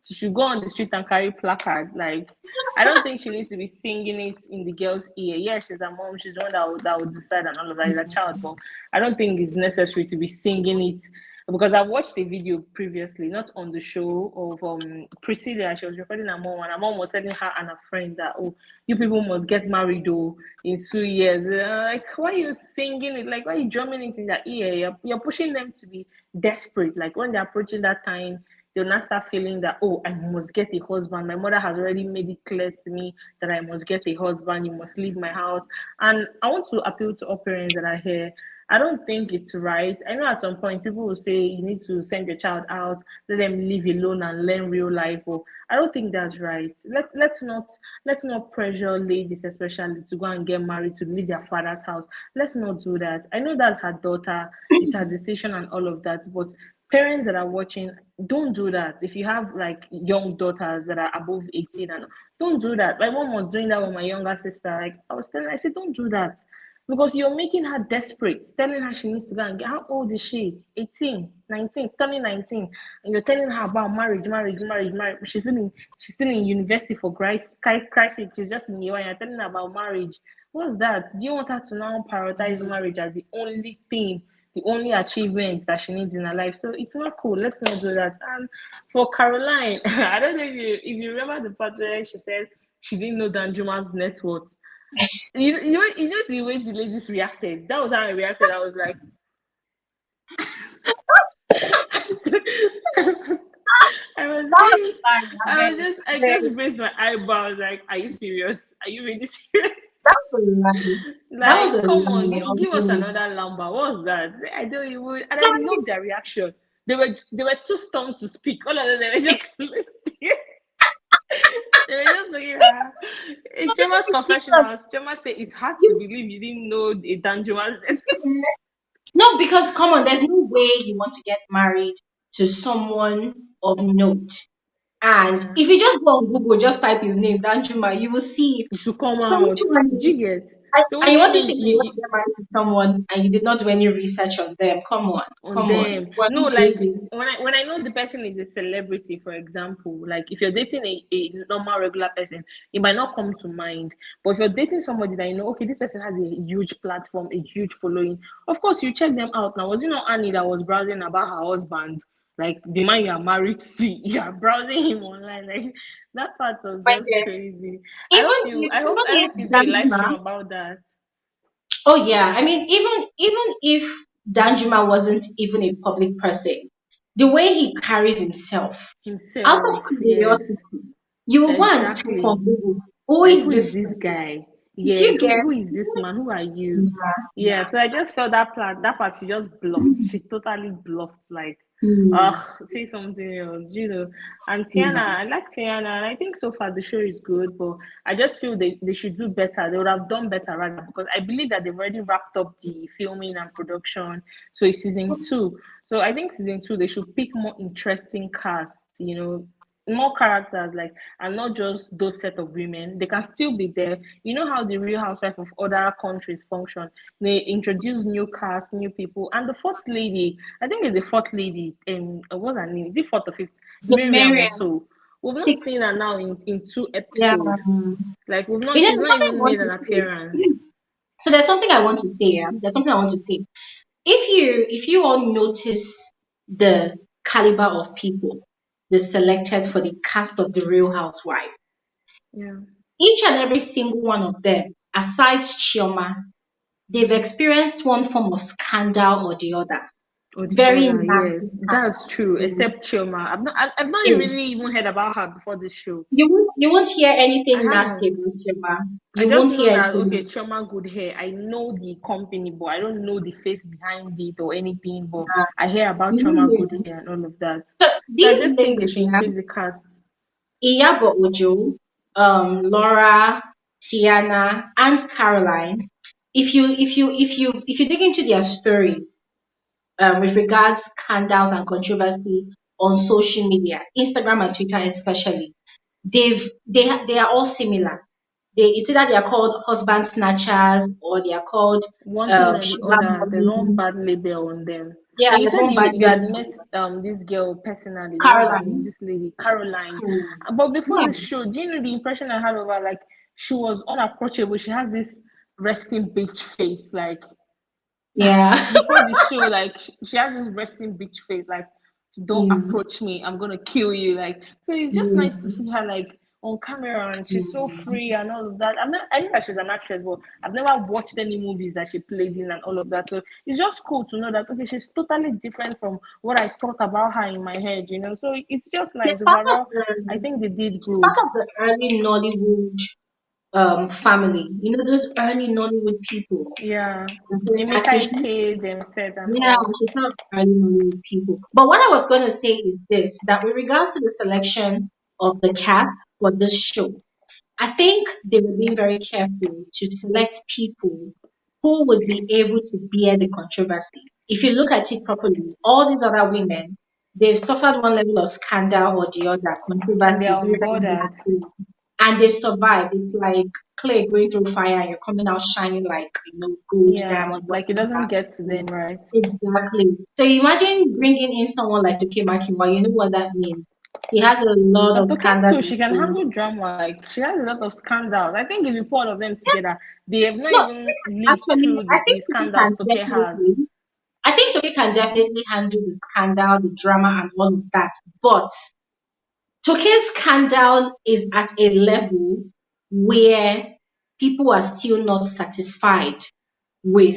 she should go on the street and carry placard. Like, I don't think she needs to be singing it in the girl's ear. Yeah, she's a mom, she's the one that will decide and all of that is a child, but I don't think it's necessary to be singing it because I watched a video previously, not on the show, of Priscilla. She was recording her mom, and her mom was telling her and a friend that, oh, you people must get married though in 2 years. Like, why are you singing it? Like, why are you drumming it in their ear? You're pushing them to be desperate. Like, when they're approaching that time, they'll not start feeling that, oh, I must get a husband. My mother has already made it clear to me that I must get a husband. You must leave my house. And I want to appeal to all parents that are here. I don't think it's right. I know at some point people will say you need to send your child out, let them live alone and learn real life. Or I don't think that's right. Let's not pressure ladies especially to go and get married to leave their father's house. Let's not do that. I know that's her daughter, it's her decision and all of that, but parents that are watching, don't do that. If you have like young daughters that are above 18 and don't do that. My mom was doing that with my younger sister. Like I said, don't do that because you're making her desperate, telling her she needs to go and get. How old is she? 18, 19, turning 19, and you're telling her about marriage. She's still in university for Christ. She's just in year one. You're telling her about marriage. What's that? Do you want her to now prioritize marriage as the only thing, the only achievement that she needs in her life? So it's not cool. Let's not do that. And for Caroline, I don't know if you remember the part where she said she didn't know Danjuma's net worth. You know the way the ladies reacted. That was how I reacted. I was like, I was That really, was fun. I just raised my eyebrows. Like, are you serious? Are you really serious? That was a lie. That Like, was a come on, lie. give us another number. What's that? I don't even. And I love their reaction. They were too stunned to speak. All of them, they were just they were just looking at her. In Chioma's confessionals, Chioma said it's hard to believe you didn't know a Danjuma's. No, because come on, there's no way you want to get married to someone of note. And Yeah. if you just go on Google, just type his name, Danjuma, you will see it. It should come So which out. one Do you get? So and what do you you want to mean say you want to get married to someone and you did not do any research on them? Come on, on come on. them? We're No, not like crazy. when I know the person is a celebrity, for example, like if you're dating a normal regular person, it might not come to mind. But if you're dating somebody that you know, okay, this person has a huge platform, a huge following, of course you check them out. Now, was it not Annie that was browsing about her husband? Like the man you are married to, you are browsing him online. Like that part was But just crazy. I hope even you if I hope I hope you do a live Danjuma, stream about that oh yeah, I mean even if Danjuma wasn't even a public person, the way he carries himself, out himself. of Yes. curiosity, you will go and check Exactly. on Google. Who Like, is who this is this person? guy? Did Yes, you who, get? who is this man? Who are you? Yeah, Yeah, yeah. so I just felt that part she just bluffed. She totally bluffed. Like, Hmm. say something else, you know. And Tiannah, Yeah. I like Tiannah, and I think so far the show is good, but I just feel they should do better. They would have done better rather because I believe that they've already wrapped up the filming and production. So it's season two. So I think season two they should pick more interesting casts, more characters, like, and not just those set of women. They can still be there. You know how the Real Housewife of other countries function. They introduce new cast, new people, and the fourth lady, I think it's the fourth lady. What's her name? Is it fourth or fifth? The Miriam or Marian so. We've not six. seen her now in two Yeah. episodes. Like we've not. You know, She's there's not something I even want made to an say. appearance. So there's something I want to say. Yeah? There's something I want to say. If you all notice the caliber of people they selected for the cast of the Real Housewives, Yeah. each and every single one of them, aside Chioma, they've experienced one form of scandal or the other. Very Odibola, nasty yes, kind that's true. of Except Chioma, I've not thing. really even heard about her before this show. You won't hear I anything nasty haven't. about Chioma. I You just won't know hear that okay, anything. Chioma good hair. I know the company, but I don't know the face behind it or anything. But I hear about You won't Chioma hear good anything. hair and all of that. So So I these just think they ladies, should yeah, increase the cast. Iyabo Ojo, Laura, Tiannah, and Caroline. If you dig into their story, with regards scandals and controversy on social media, Instagram and Twitter especially, they are all similar. It's either they are called husband snatchers or they are called One thing or the sugar other, there's one mommy. bad label on them. Yeah, And you there's said one bad you had label. met this girl personally. What's her name? Caroline. This lady, Caroline. Hmm. But before Yeah, this show, do you know the impression I had of her? Like she was unapproachable. She has this resting bitch face. Like yeah. before the show, like she has this resting bitch face. Like don't Hmm. approach me, I'm gonna kill you. Like so, it's just nice to Hmm. see her like on camera and she's so Hmm. free and all of that. I know that she's an actress, but I've never watched any movies that she played in and all of that. So it's just cool to know that okay, she's totally different from what I thought about her in my head, you know. So it's just She's nice part of overall. I the think they did she's part good. of the early Nollywood family. You know those early Nollywood people. Yeah, Okay, Emeka so Ike, them said and yeah, all. she's not early Nollywood people. But what I was going to say is this: that with regards to the selection of the cast for this show, I think they were being very careful to select people who would be able to bear the controversy. If you look at it properly, all these other women, they've suffered one level of scandal or the other, And they controversy, are very, very unbothered. nasty, and they survived. It's like clay going through fire and you're coming out shining like, gold, Yeah, diamond, like it doesn't whatever. get to them, right? Exactly. So imagine bringing in someone like Chioma, you know what that means. He has a lot And of Token scandals. too, she can handle drama. Like she has a lot of scandals. I think if you put all of them together, they have not No, even lived actually, through I think the Toki scandals can Toke has. definitely, I think Toki can definitely handle the scandal, the drama, and all of that. But Toki's scandal is at a level where people are still not satisfied with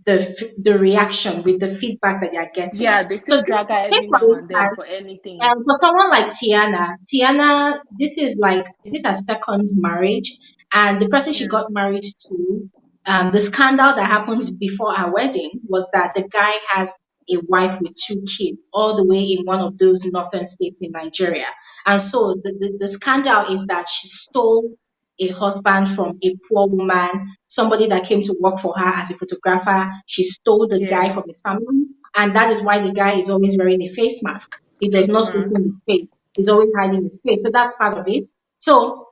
the reaction, with the feedback that they are getting. Yeah, they So still drag her take every for now and then instance, for anything. for someone like Tiannah, this is her second marriage, and the person she Yeah. got married to, the scandal that happened before her wedding was that the guy has a wife with two kids, all the way in one of those northern states in Nigeria. And so the scandal is that she stole a husband from a poor woman, somebody that came to work for her as a photographer. She stole the guy Yeah. from his family, and that is why the guy is always wearing a face mask. He does Face not mask. open his face. He's always hiding his face. So that's part of it. So,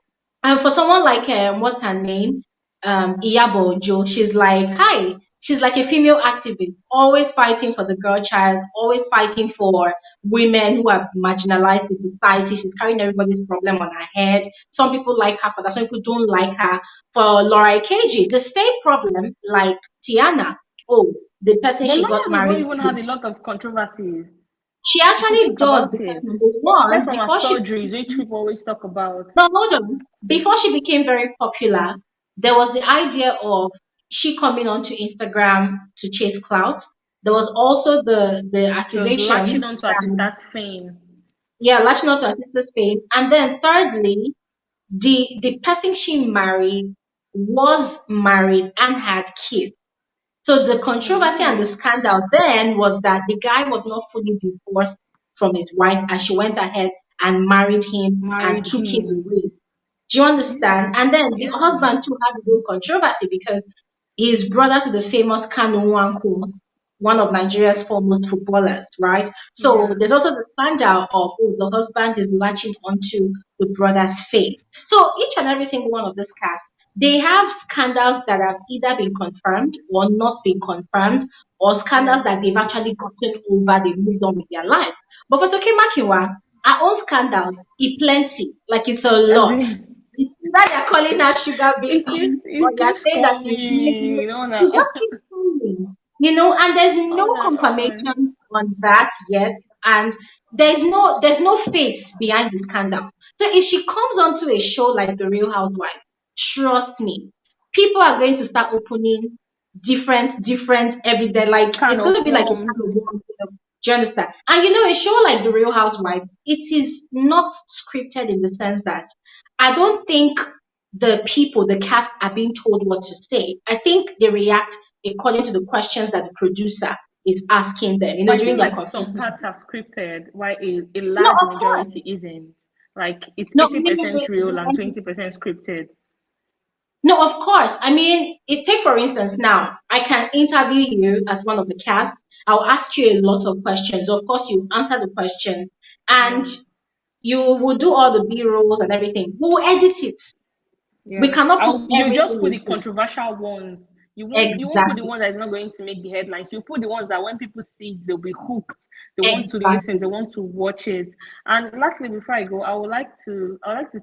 and for someone like what's her name, Iyabo Ojo, she's like, hi. She's like a female activist, always fighting for the girl child, always fighting for women who are marginalized in society. She's carrying everybody's problem on her head. Some people like her for that. Some people don't like her. For Laura Ikeji, the same problem like Tiannah. Oh, the person But she Laura got does not married even have to. a lot of controversies. She If you actually think does about because it. number Aside one, from her before she surgeries, which people always talk about. no, hold on. Before she became very popular, there was the idea of she coming onto Instagram to chase clout. There was also the She was latching accusation onto her that sister's fame. yeah, latching on to her sister's fame. And then thirdly, the person she married was married and had kids. So the controversy and Mm. the scandal then was that the guy was not fully divorced from his wife and she went ahead and married him and Married took him him. away. Do you Yeah. understand? And then the Yeah. husband too has his own controversy because he's brother to the famous Kanu Nwankwo, one of Nigeria's foremost footballers, right? So Yeah. there's also the scandal of the husband is latching onto the brother's faith. So each and every single one of this cast, they have scandals that have either been confirmed or not been confirmed, or Yeah. scandals that they've actually gotten over, they've moved on with their life. But for Toke Makiwa, our own scandals, it's plenty, like it's a As lot. in It's either they're calling her sugar baby or it they're keeps saying that she's coming. sleeping. You know It now. just keeps coming, and there's no On and on. confirmation on that yet, and there's no face behind the scandal. So if she comes onto a show like The Real Housewives, trust me, people are going to start opening. different every day. Like Can it's of gonna be like a kind worms. of worm, you know. Do you understand? And a show like The Real Housewives, it is not scripted in the sense that I don't think the cast are being told what to say. I think they react according to the questions that the producer is asking them, But I during feel their like some consultation. parts are scripted, while a No, large of course. majority isn't. Like it's No, 80% real and 20% scripted. no, of course. I mean, take for instance now, I can interview you as one of the cast. I'll ask you a lot of questions. Of course, you answer the questions, and Yeah. you will do all the B rolls and everything. We will edit it. We Yeah. cannot put You just everything put in the it. controversial ones. You won't put the Exactly. ones that is not going to make the headlines. You put the ones that when people see it, they'll be hooked. They want to listen, they Exactly. want to watch it. And lastly, before I go, I would like to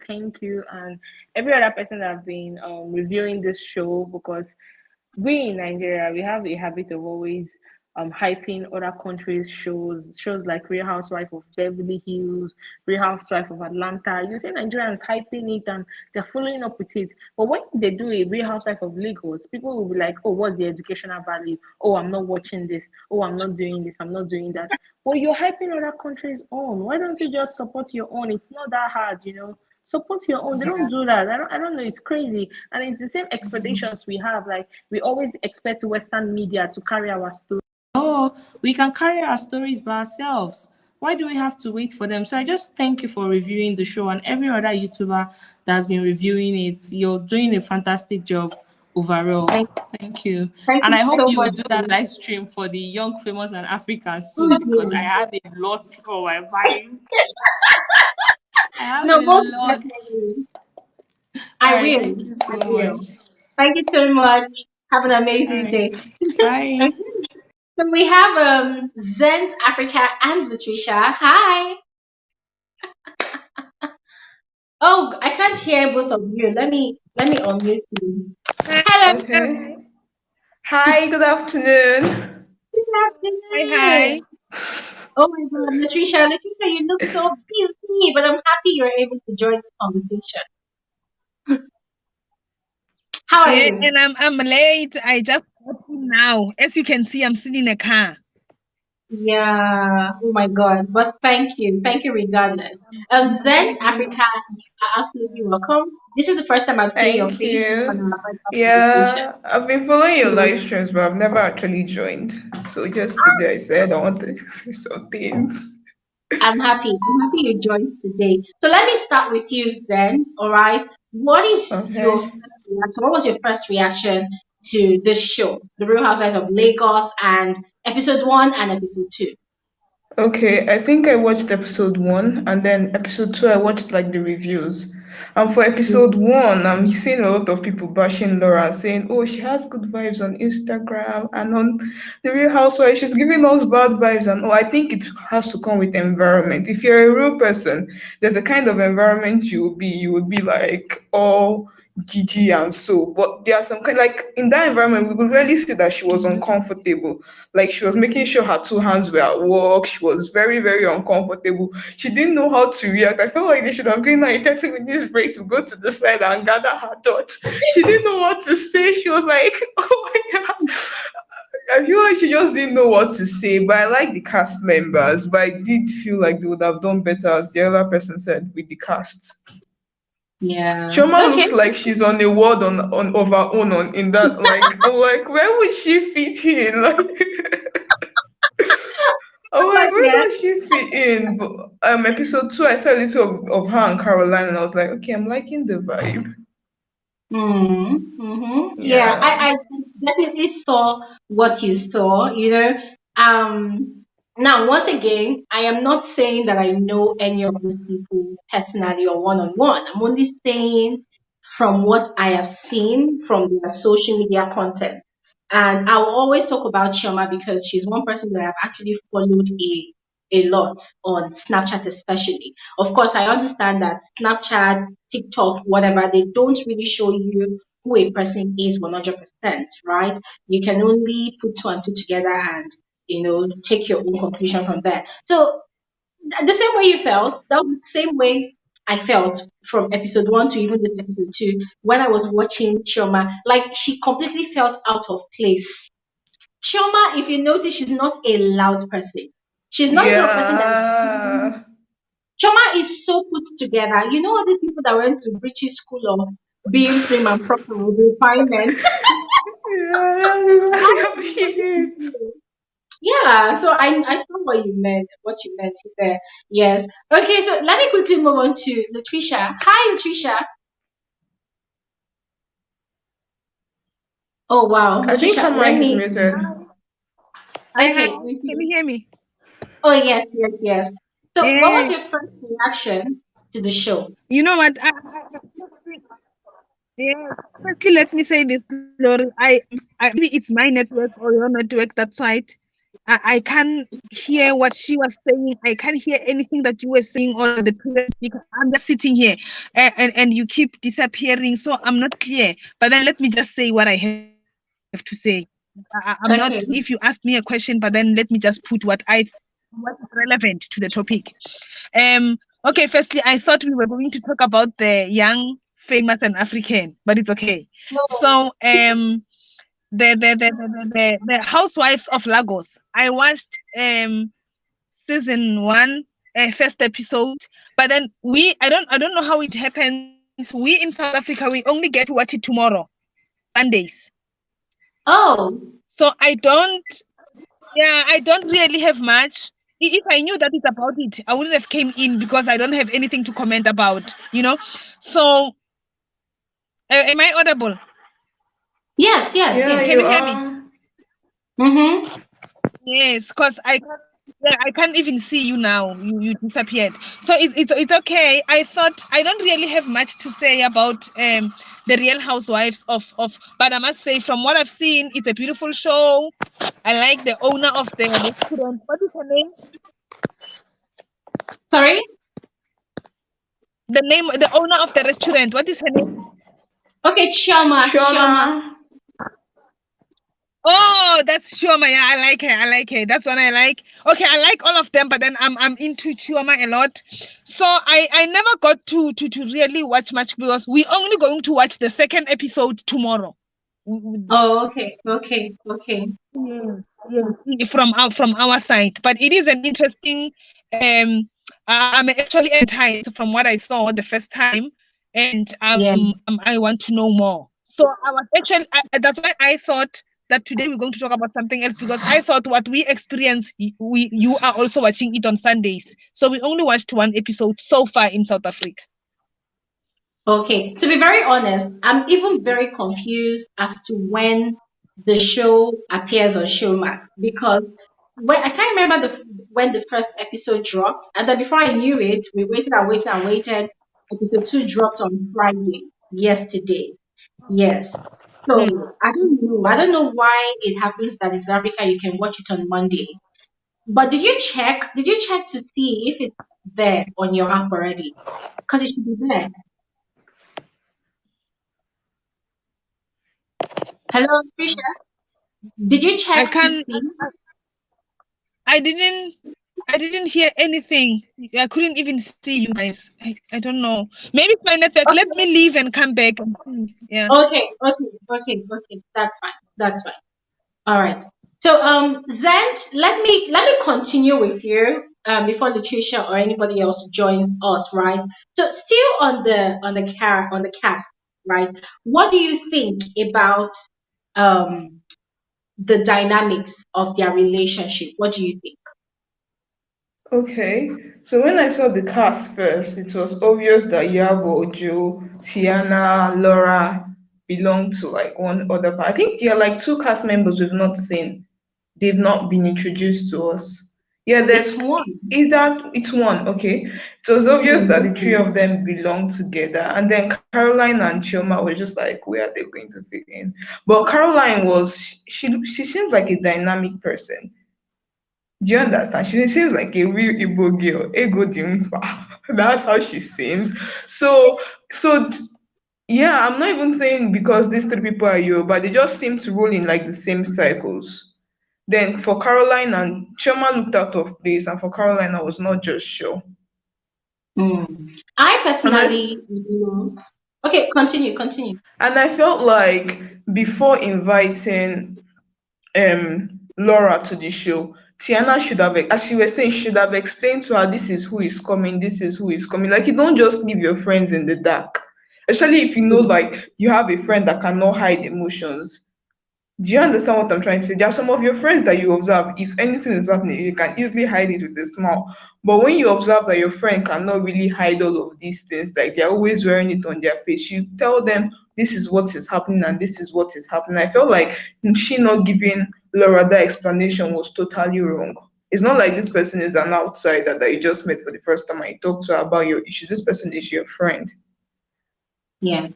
thank you and every other person that have been reviewing this show, because we in Nigeria, we have a habit of always hyping other countries' shows like Real Housewife of Beverly Hills, Real Housewife of Atlanta. You see Nigerians hyping it and they're following up with it. But when they do a Real Housewife of Lagos, people will be like, "Oh, what's the educational value? Oh, I'm not watching this. Oh, I'm not doing this. I'm not doing that." Well, you're hyping other countries' own. Why don't you just support your own? It's not that hard. Support your own. They don't do that. I don't know. It's crazy. And it's the same expectations we have. Like we always expect Western media to carry our story. Oh, we can carry our stories by ourselves. Why do we have to wait for them? So I just thank you for reviewing the show and every other YouTuber that's been reviewing it. You're doing a fantastic job overall. Thank, Thank you. thank And you I hope so you will much. do that live stream for the young, famous, and Africans Oh, soon because I dear. have a lot for my mind. I have No, a most lot. definitely. All I right. will. Thank you I so much. will. Thank you so much. Have an All amazing right. day. Bye. Okay. So we have Zent Africa and Latricia. Hi. Oh, I can't hear both of you. Let me unmute you. Hello. Okay. Hi, good afternoon. Good Hi, hi. afternoon. Oh my God, Latricia, you look so beauty, but I'm happy you're able to join the conversation. How are Yeah, you? and I'm late. I just got in now. As you can see, I'm sitting in a car. Yeah. Oh my God. But thank you. Thank you regardless. Zen Africa, you are absolutely welcome. This is the first time I've seen your Thank face on you. our Parental conversation. Yeah, I've been following your So live streams, but I've never actually joined. So just today I said I wanted to say some things. I'm happy. I'm happy you joined today. So let me start with you then. All right. What is your Okay. first reaction? What was your first reaction to this show, The Real Housewives of Lagos, and episode one and episode two? Okay, I think I watched episode one and then episode two I watched like the reviews. And for episode one, I'm seeing a lot of people bashing Laura and saying, oh, she has good vibes on Instagram and on the Real Housewives, she's giving us bad vibes. And oh, I think it has to come with environment. If you're a real person, there's a kind of environment you will be. You would be like all Gigi and so. But there are some kind like in that environment, we could really see that she was uncomfortable, like she was making sure her two hands were at work. She was very, very uncomfortable. She didn't know how to react. I felt like they should have given her a 30 minutes break to go to the side and gather her thoughts. She didn't know what to say. She was like, oh my God. I feel like she just didn't know what to say. But I like the cast members. But I did feel like they would have done better, as the other person said, with the cast. Yeah. Chioma Okay. looks like she's on a world on of her own on in that like I'm like where would she fit in like I'm like, But where yeah. does she fit in? But episode two, I saw a little of her and Caroline, and I was like, okay, I'm liking the vibe. Yeah, Yeah. I definitely saw what you saw, Now, once again, I am not saying that I know any of these people personally or one on one. I'm only saying from what I have seen from their social media content. And I'll always talk about Chioma because she's one person that I've actually followed a lot on Snapchat, especially. Of course, I understand that Snapchat, TikTok, whatever, they don't really show you who a person is 100%, right? You can only put two and two together and, take your own conclusion from there. So, the same way you felt, that was the same way I felt from episode 1 to even this episode 2 when I was watching Chioma. Like she completely felt out of place. Chioma, if you notice, she's not a loud person. She's not even a person that Yeah. Chioma is so put together. You know all these people that went to British School of being prim and proper with refinement. Yeah, that's That very is what she cute. is. Yeah, so I saw what you meant there. Yes. Okay, so let me quickly move on to Latricia. Hi, Latricia. Oh wow, I think her Latricia, let mic is me. muted. Hi, hi. Okay, thank Can you you. hear me? Oh yes, yes, yes. So, what was Yeah. your first reaction to the show? You know what? Yeah. Firstly, let me say this, Lord. Maybe it's my network or your network. That's why I can't hear what she was saying. I can't hear anything that you were saying or the previous speaker. I'm just sitting here, and you keep disappearing, so I'm not clear. But then let me just say what I have to say. I'm not. If you ask Okay. me a question, but then let me just put what is relevant to the topic. Okay, firstly, I thought we were going to talk about the young, famous, and African, but it's okay. So, the Housewives of Lagos. I watched season 1, first episode, but then I don't know how it happens. We in South Africa we only get to watch it tomorrow, Sundays. Oh, So I don't really have much. If I knew that it's about it, I wouldn't have came in because I don't have anything to comment about. So, am I audible? yes, yes, Yeah, yes. Can you you hear me? are. Mm-hmm. Yes, because I can't even see you now. You disappeared. So it's okay. I thought I don't really have much to say about the Real Housewives of, but I must say from what I've seen, it's a beautiful show. I like the owner of the restaurant. What is her name? Sorry. The owner of the restaurant. What is her name? Okay, Chioma, Chioma. Chioma. Oh, that's Chioma. Yeah, I like her. I like her. That's what I like. Okay, I like all of them, but then I'm into Chioma a lot. So I never got to really watch much because we're only going to watch the second episode tomorrow. Oh, okay, okay, okay. Yes, yes, from our side, but it is an interesting. Um, I'm actually enticed from what I saw the first time, and Yeah. I want to know more. So I was actually that's why I thought that today we're going to talk about something else because I thought what we experience, you are also watching it on Sundays. So we only watched one episode so far in South Africa. Okay. To be very honest, I'm even very confused as to when the show appears on Showmax because when I can't remember when the first episode dropped, and then before I knew it, we waited and waited and waited. Episode 2 dropped on Friday, yesterday. Yes. Hmm. So I don't know. I don't know why it happens that in South Africa you can watch it on Monday. But did you check? Did you check to see if it's there on your app already? Because it should be there. Hello, Trisha. Did you I check to can see? I didn't I didn't hear anything. I couldn't even see you guys. I don't know. Maybe it's my network. Let me Okay, leave and come back and see. Yeah. okay. That's fine. That's fine. All right. So then let me continue with you before Latricia or anybody else joins us, right? So still on the cast, right? What do you think about um the dynamics of their relationship? What do you think? Okay. So when I saw the cast first, it was obvious that Iyabo Ojo, Tiannah, Laura belong to like one other part. I think there are like two cast members we've not seen. They've not been introduced to us. Yeah, It's there's one. is that it's one, okay. It was obvious that the three Mm-hmm. of them belong together. And then Caroline and Chioma were just like, where are they going to fit in? But Caroline was she seems like a dynamic person. Do you understand? She seems like a real Igbo girl. Ego dimpa. That's how she seems. So yeah, I'm not even saying because these three people are you, but they just seem to roll in like the same cycles. Then for Caroline and Chioma looked out of place, and for Caroline, I was not just sure. Mm. I And personally, okay, continue, continue. I felt like before inviting Laura to the show, Tiana should have, as she was saying, should have explained to her, this is who is coming, this is who is coming. Like, you don't just leave your friends in the dark, especially if you know, Yeah, like, you have a friend that cannot hide emotions. Do you understand what I'm trying to say? There are some of your friends that you observe, if anything is happening, you can easily hide it with a smile. But when you observe that your friend cannot really hide all of these things, like they're always wearing it on their face, you tell them this is what is happening and this is what is happening. I felt like she not giving Laura that explanation was totally wrong. It's not like this person is an outsider that you just met for the first time and you talk to her about your issue. This person is your friend. yeah,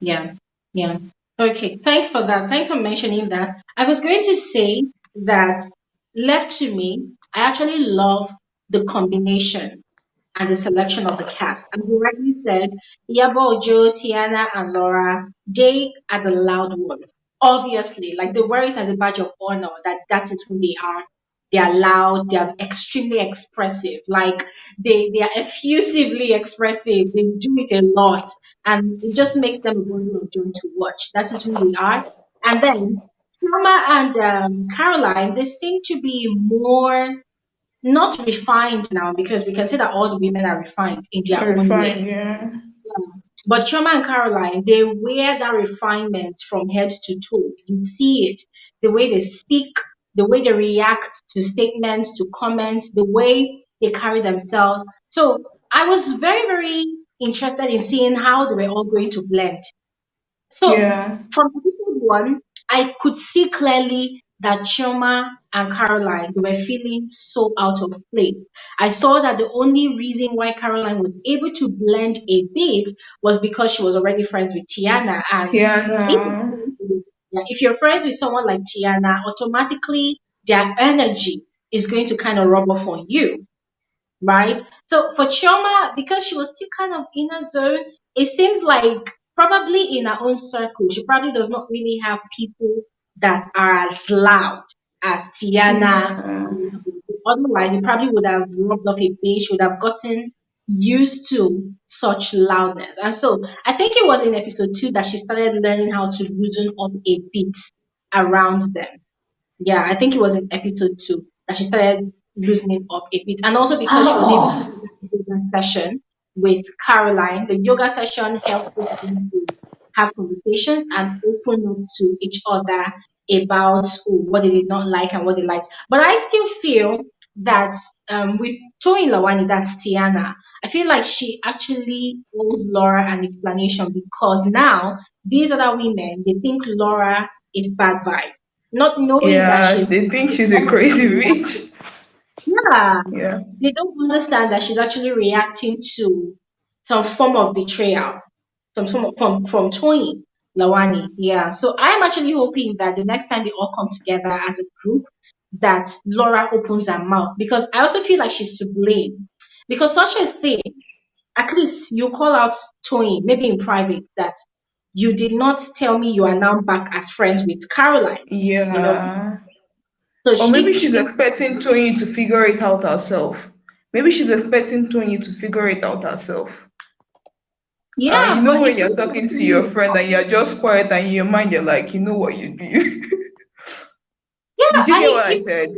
yeah, yeah. Okay, thanks for that. Thanks for mentioning that. I was going to say that left to me, I actually love the combination and the selection of the cast. And you rightly said, Iyabo Ojo, Tiannah, and Laura, they are the loud ones. Obviously, like they wear it as a badge of honor that that is who they are. They are loud. They are extremely expressive. Like they are effusively expressive. They do it a lot, and it just makes them a bundle of joy to watch. That is who they are. And then Selma and Caroline, they seem to be more not refined now because we can say that all the women are refined in their Very own way. fine, yeah. But Chioma and Caroline, they wear that refinement from head to toe. You see it, the way they speak, the way they react to statements, to comments, the way they carry themselves. So I was very, very interested in seeing how they were all going to blend. So Yeah. from episode one, I could see clearly that Chioma and Caroline they were feeling so out of place. I saw that the only reason why Caroline was able to blend a bit was because she was already friends with Tiana. And Tiana. if you're friends with, yeah, if you're friends with someone like Tiana, automatically their energy is going to kind of rub off on you, right? So for Chioma, because she was still kind of in a zone, it seems like probably in her own circle, she probably does not really have people that are as loud as Tiana. Yeah. Otherwise, it probably would have rubbed off a bit. She would have gotten used to such loudness. And so I think it was in episode two that she started learning how to loosen up a bit around them. Yeah, I think it was in episode two that she started loosening up a bit. And also because she was able to do that yoga session with Caroline. The yoga session helped both of them to have conversations and open up to each other about what they did not like and what they liked. But I still feel that with Toyin Lawani, that's Tiana, I feel like she actually owes Laura an explanation because now these other women, they think Laura is bad vibes not knowing that Yeah, she's they think actually she's a crazy witch. yeah, Yeah. they don't understand that she's actually reacting to some form of betrayal, some form of, from Tony Lawani. Yeah, so I'm actually hoping that the next time they all come together as a group, that Laura opens her mouth because I also feel like she's to blame because such a thing, at least you call out Tony maybe in private that you did not tell me you are now back as friends with Caroline. You know, Yeah. so Or maybe she she's feels expecting Tony to figure it out herself. Maybe she's expecting Tony to figure it out herself. You yeah, know but when it's you're not talking to your actually friend and you're just quiet and in your mind you're like, you know what you did. yeah, Did you and get what I said?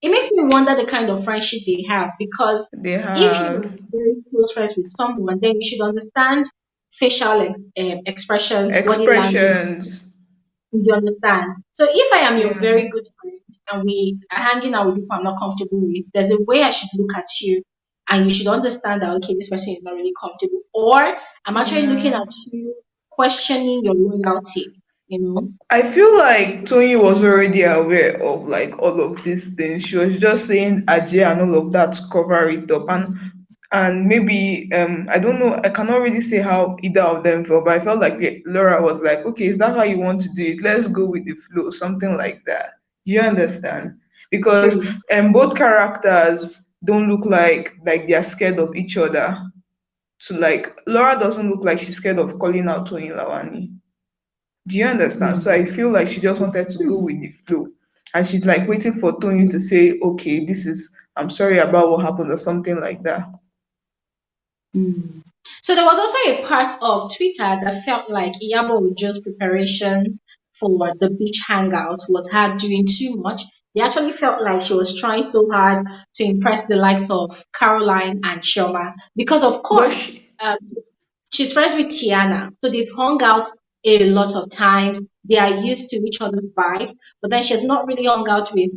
it makes me wonder the kind of friendship they have because They if you have are very close friends with someone, then you should understand facial expressions, body language. expressions. You understand? So if I am your Yeah. very good friend and we are hanging out with people I'm not comfortable with, there's a way I should look at you and you should understand that okay, this person is not really comfortable. Or I'm actually looking Yeah. at you questioning your loyalty, you know? I feel like Tony was already aware of like all of these things. She was just saying Ajay and all of that to cover it up. And maybe I don't know, I cannot really say how either of them felt, but I felt like Laura was like, okay, is that how you want to do it? Let's go with the flow, something like that. Do you understand? Because True. both characters don't look like they're scared of each other. So like Laura doesn't look like she's scared of calling out Tony Lawani. Do you understand? So Hmm. I feel like she just wanted to go with the flow. And she's like waiting for Tony to say, okay, this is, I'm sorry about what happened or something like that. Mm. So there was also a part of Twitter that felt like Iyabo Ojo's preparation for the beach hangout was her doing too much. They actually felt like she was trying so hard to impress the likes of Caroline and Chioma because, of But course, she, um, she's friends with Tiannah, so they've hung out a lot of times. They are used to each other's vibes, but then she's not really hung out with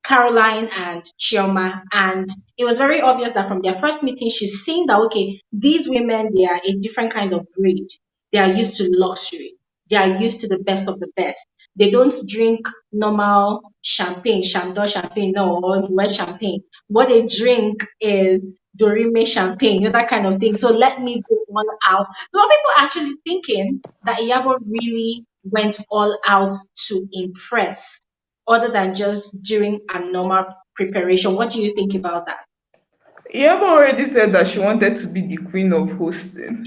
Caroline and Chioma, and it was very obvious that from their first meeting, she's seen that okay, these women they are a different kind of breed. They are used to luxury. They are used to the best of the best. They don't drink normal champagne, Chandon champagne, no, or Moet champagne. What they drink is Dorime champagne, that kind of thing. So let me go all out. So are people actually thinking that Iyabo really went all out to impress other than just doing a normal preparation? What do you think about that? Iyabo already said that she wanted to be the queen of hosting.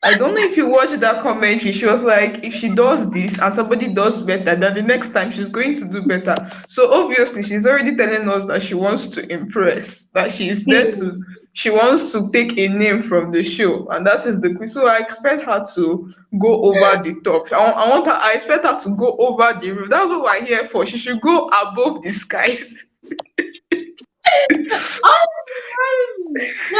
I don't know if you watched that commentary. She was like, if she does this and somebody does better, then the next time she's going to do better. So obviously, she's already telling us that she wants to impress, that she is there to, Hmm. she wants to take a name from the show, and that is the queen. So I expect her to go over the top. I want her. I expect her to go over the roof. That's what we're here for. She should go above the skies. Oh, no,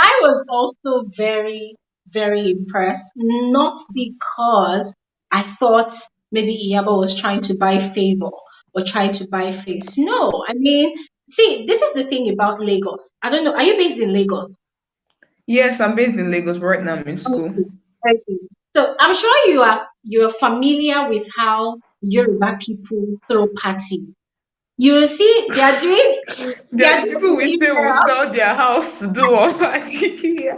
I was also very, very impressed. Not because I thought maybe Iyabo was trying to buy favor or trying to buy face. No, I mean, see, this is the thing about Lagos. I don't know. Are you based in Lagos? Yes, I'm based in Lagos, but right now I'm in school. Okay. Okay. So I'm sure you are familiar with how Yoruba people throw parties. You see, they There are are the doing people we really say will well. sell their house to do one party. Yeah.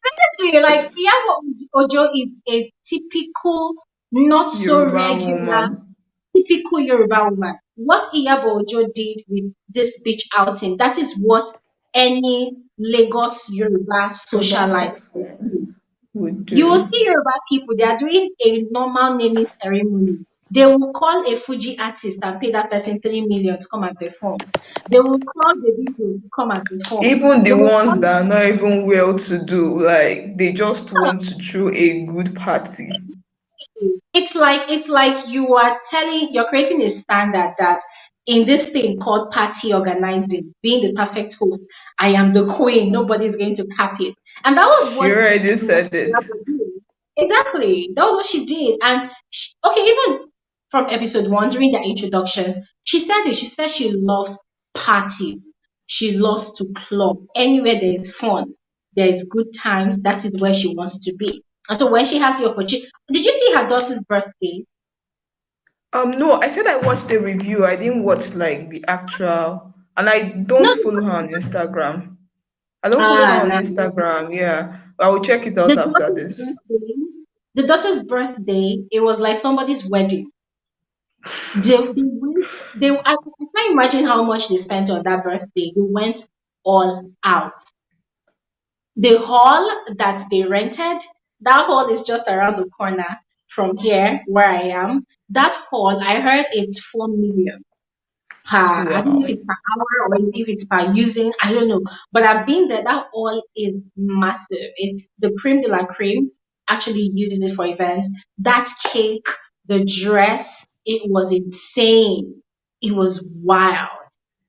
Honestly, like Iyabo Ojo is a typical, not so Yoruba regular, woman. typical Yoruba woman. What Iyabo Ojo did with this beach outing, that is what any Lagos Yoruba Yoruba socialite would person do. would You will do. see Yoruba people, they are doing a normal naming ceremony. They will call a Fuji artist and pay that person 3 million to come and perform. They will call the video to come and perform. Even the They will ones call that are not even well to do, like they just want to throw a good party. it's like you are telling you're creating a standard that in this thing called party organizing, being the perfect host, I am the queen, nobody's going to cap it. And that was She already what said it. Iyabo did. Exactly. That was what she did. And okay, even from episode one, during the introduction, she said it. She said she loves parties. She loves to club. Anywhere there is fun, there is good times, that is where she wants to be. And so when she has the opportunity, did you see her daughter's birthday? No, I said I watched the review. I didn't watch like the actual, and I don't No, follow her on Instagram. I don't follow her ah, on no. Instagram. Yeah, I will check it The out after daughter's this. birthday, the daughter's birthday, it was like somebody's wedding. They went, I can't imagine how much they spent on that birthday. They went all out. The hall that they rented, that hall is just around the corner from here where I am. That hall, I heard it's 4 million per, I don't know if Wow. it's per hour or if it's per using, I don't know. But I've been there. That hall is massive. It's the cream de la cream actually uses it for events. That cake, the dress, it was insane. It was wild.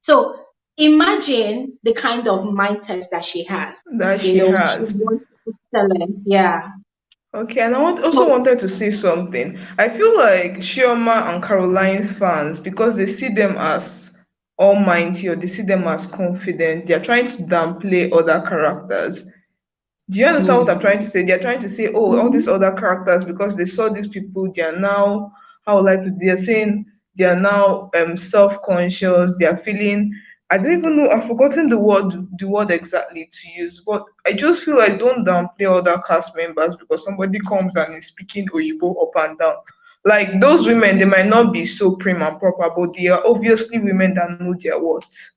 So imagine the kind of mindset that she has. That You she know, she has. wants excellence. Yeah. Okay, and also So, wanted to say something. I feel like Chioma and Caroline's fans, because they see them as almighty or they see them as confident, they're trying to downplay other characters. Do you understand what I'm mm, trying to say? They're trying to say, oh, all these mhm, other characters, because they saw these people, they are now, how like they're saying they are now self-conscious, they are feeling, I don't even know, I've forgotten the word exactly to use, but I just feel like don't downplay other cast members because somebody comes and is speaking Oyibo up and down. Like those women, they might not be so prim and proper, but they are obviously women that know their worth.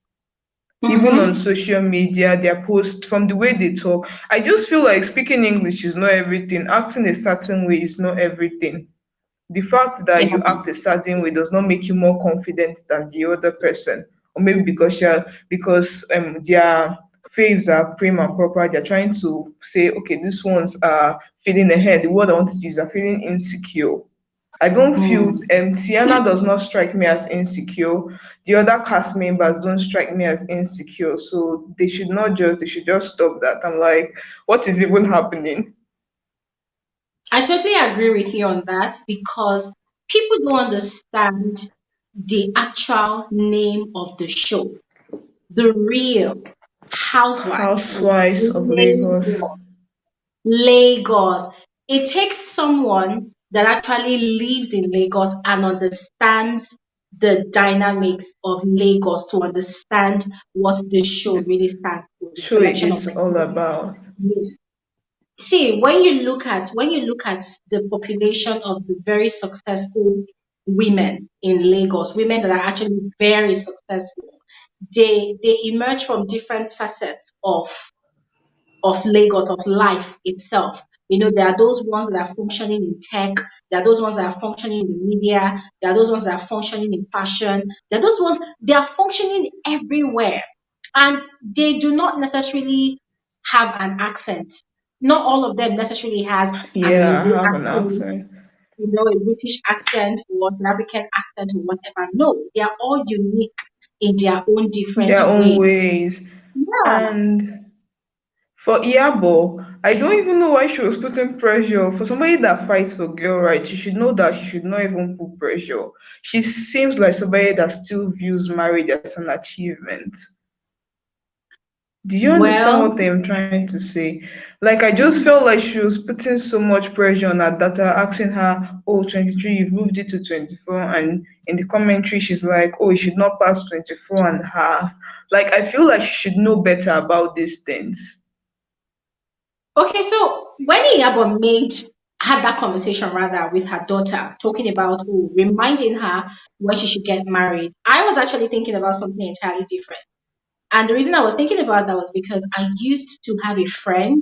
Even on mhm. social media, their posts, from the way they talk. I just feel like speaking English is not everything. Acting a certain way is not everything. The fact Yeah. that you act a certain way does not make you more confident than the other person. Or maybe because faves are prim and proper. They're trying to say, okay, these ones are feeling ahead. The word I want to use are feeling insecure. I don't feel Hmm. Tiannah does not strike me as insecure. The other cast members don't strike me as insecure. So they should just stop that. I'm like, what is even happening? I totally agree with you on that because people don't understand the actual name of the show. The real Housewives of Housewives of Lagos. Lagos. Lagos. It takes someone that actually lives in Lagos and understands the dynamics of Lagos to understand what the show The really stands for, the show selection of is the all cast. about. Yes. See, when you look at the population of the very successful women in Lagos, women that are actually very successful, they emerge from different facets of Lagos, of life itself. There are those ones that are functioning in tech, there are those ones that are functioning in the media, there are those ones that are functioning in fashion, there are those ones, they are functioning everywhere. And they do not necessarily have an accent. Not all of them necessarily has an Yeah, I Igbo have an accent, accent. a British accent or an African accent or whatever. No, they are all unique in their own different Their own ways. ways. Yeah. And for Iyabo, I don't even know why she was putting pressure. For somebody that fights for girl rights, she should know that she should not even put pressure. She seems like somebody that still views marriage as an achievement. Do you understand Well, what I'm trying to say? Like, I just felt like she was putting so much pressure on her daughter, asking her, oh, 23, you've moved it to 24. And in the commentary, she's like, oh, you should not pass 24 and a half. Like, I feel like she should know better about these things. okay, so when Iyabo had that conversation rather with her daughter, talking about reminding her when she should get married, I was actually thinking about something entirely different. And the reason I was thinking about that was because I used to have a friend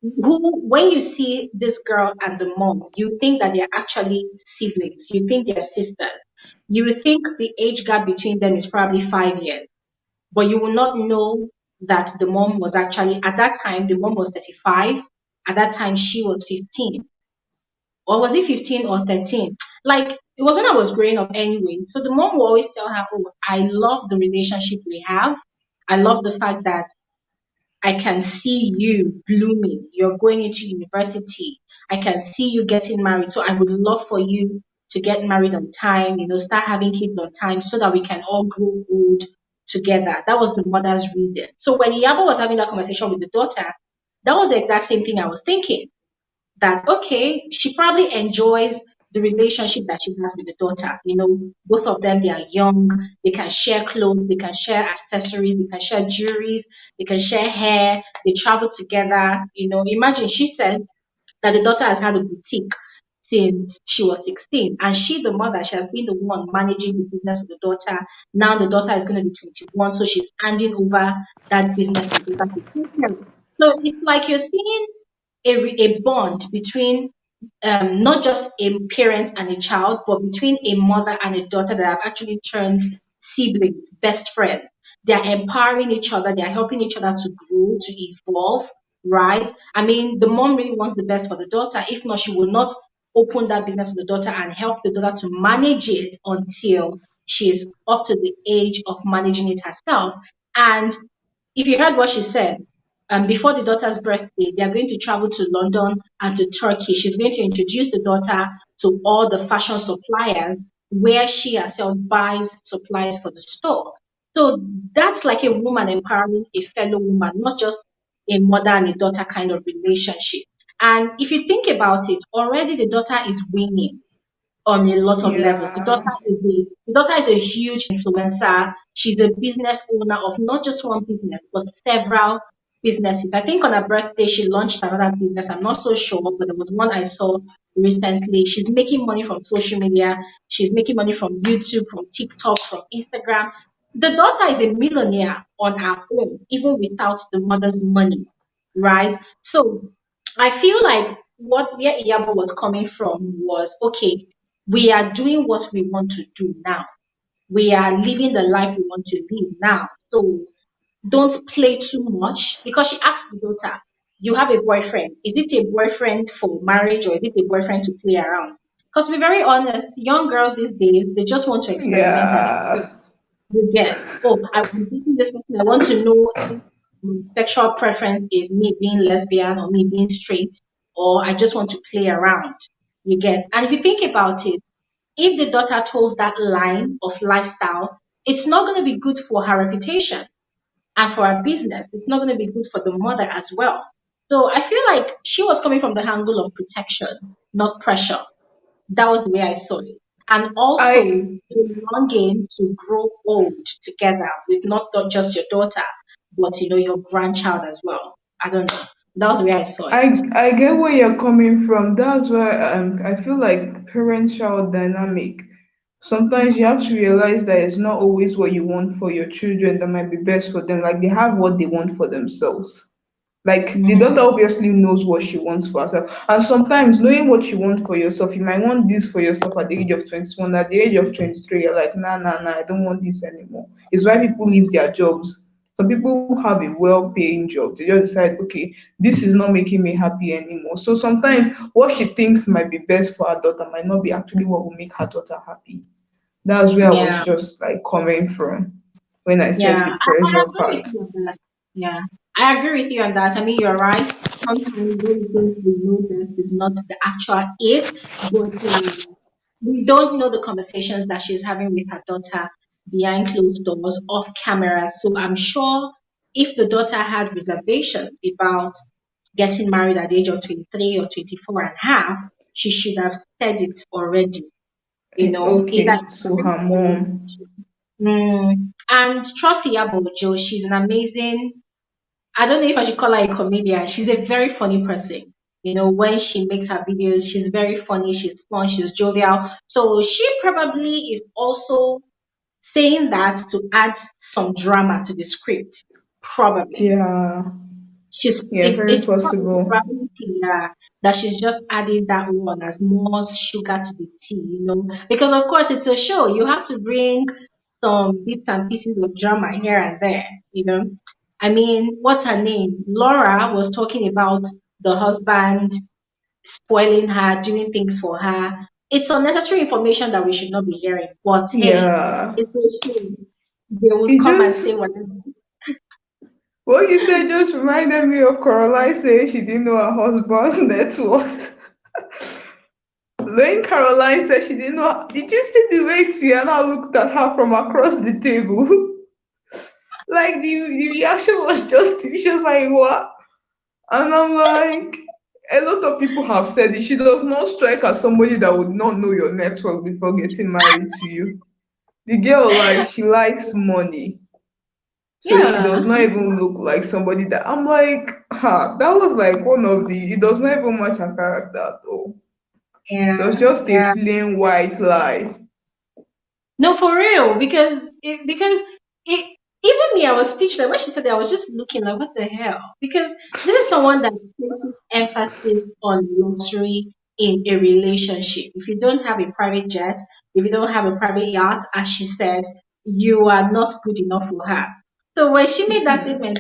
who, when you see this girl and the mom, you think that they're actually siblings. You think they're sisters. You would think the age gap between them is probably 5 years, but you will not know that the mom was actually, at that time, the mom was 35. At that time, she was 15. Or was it 15 or 13? Like, it was when I was growing up anyway. So the mom will always tell her, oh, I love the relationship we have. I love the fact that I can see you blooming. You're going into university. I can see you getting married. So I would love for you to get married on time, start having kids on time so that we can all grow old together. That was the mother's reason. So when Iyabo was having that conversation with the daughter, that was the exact same thing I was thinking that okay, she probably enjoys the relationship that she has with the daughter. Both of them they are young, they can share clothes, they can share accessories, they can share jewelry, they can share hair, they travel together. Imagine she said that the daughter has had a boutique since she was 16. And she, the mother, she has been the one managing the business of the daughter. Now the daughter is going to be 21, so she's handing over that business to the daughter to take care of. So it's like you're seeing a bond between not just a parent and a child, but between a mother and a daughter that have actually turned siblings, best friends. They are empowering each other, they are helping each other to grow, to evolve, right? I mean, the mom really wants the best for the daughter. If not, she will not open that business for the daughter and help the daughter to manage it until she is up to the age of managing it herself. And if you heard what she said, before the daughter's birthday, they are going to travel to London and to Turkey. She's going to introduce the daughter to all the fashion suppliers where she herself buys supplies for the store. So that's like a woman empowering a fellow woman, not just a mother and a daughter kind of relationship. And if you think about it, already the daughter is winning on a lot of levels. The Yeah. daughter is a huge influencer. She's a business owner of not just one business, but several businesses. I think on her birthday she launched another business. I'm not so sure, but there was one I saw recently. She's making money from social media. She's making money from YouTube, from TikTok, from Instagram. The daughter is a millionaire on her own, even without the mother's money, right? So I feel like where Iyabo was coming from was okay, we are doing what we want to do now. We are living the life we want to live now. So don't play too much, because she asked the daughter, "You have a boyfriend. Is it a boyfriend for marriage or is it a boyfriend to play around?" Because to be very honest, young girls these days, they just want to experiment and Yeah. you get, oh, I'm dating this person. I want to know if my sexual preference is me being lesbian or me being straight, or I just want to play around. You get, and if you think about it, if the daughter told that line of lifestyle, it's not going to be good for her reputation and for her business. It's not going to be good for the mother as well. So I feel like she was coming from the angle of protection, not pressure. That was the way I saw it. And also I the longing to grow old together with not just your daughter, but your grandchild as well. I don't know. That was the way I saw it. I get where you're coming from. That's why I feel like parent-child dynamic. Sometimes you have to realize that it's not always what you want for your children that might be best for them. Like they have what they want for themselves. Like the daughter Mm-hmm. obviously knows what she wants for herself. And sometimes knowing what you want for yourself, you might want this for yourself at the age of 21. At the age of 23, you're like, nah, nah, nah, I don't want this anymore. It's why people leave their jobs. Some people have a well-paying job. They just decide, okay, this is not making me happy anymore. So sometimes what she thinks might be best for her daughter might not be actually what will make her daughter happy. That's where I was Yeah. just like coming from when I said Yeah, the I pressure agree part. with you on that. Yeah, I agree with you on that. I mean, you're right. Sometimes when we think we know this is not the actual it, but we don't know the conversations that she's having with her daughter behind closed doors, off camera. So I'm sure if the daughter had reservations about getting married at the age of 23 or 24 and a half, she should have said it already. Either Okay, in so marriage her or mom. relationship. And trust Iyabo Ojo, she's an amazing, I don't know if I should call her a comedian. She's a very funny person. When she makes her videos, she's very funny, she's fun, she's jovial. So she probably is also saying that to add some drama to the script. Probably Yeah, she's yeah, it's very it's possible. probably clear that she's just adding that one as more sugar to the tea. Because of course it's a show. You have to bring some bits and pieces of drama here and there. I mean, what's her name? Laura was talking about the husband spoiling her, doing things for her. It's unnecessary information that we should not be hearing. But hey, Yeah, it's a show. They would it come and just say whatever. what you said just reminded me of Caroline saying she didn't know her husband's net worth. When Caroline said she didn't know, did you see the way Tiana looked at her from across the table? Like the reaction was just, she was like, what? And I'm like, a lot of people have said it. She does not strike as somebody that would not know your network before getting married to you. The girl, like, she likes money. So she Yeah, does not even look like somebody that I'm like, that was like one of the, it does not even match her character at all. It was yeah, just a yeah. plain white lie. No, for real, because even me, I was speechless when she said that. I was just looking like, what the hell? Because this is someone that places emphasis on luxury in a relationship. If you don't have a private jet, if you don't have a private yacht, as she said, you are not good enough for her. So when she made that statement,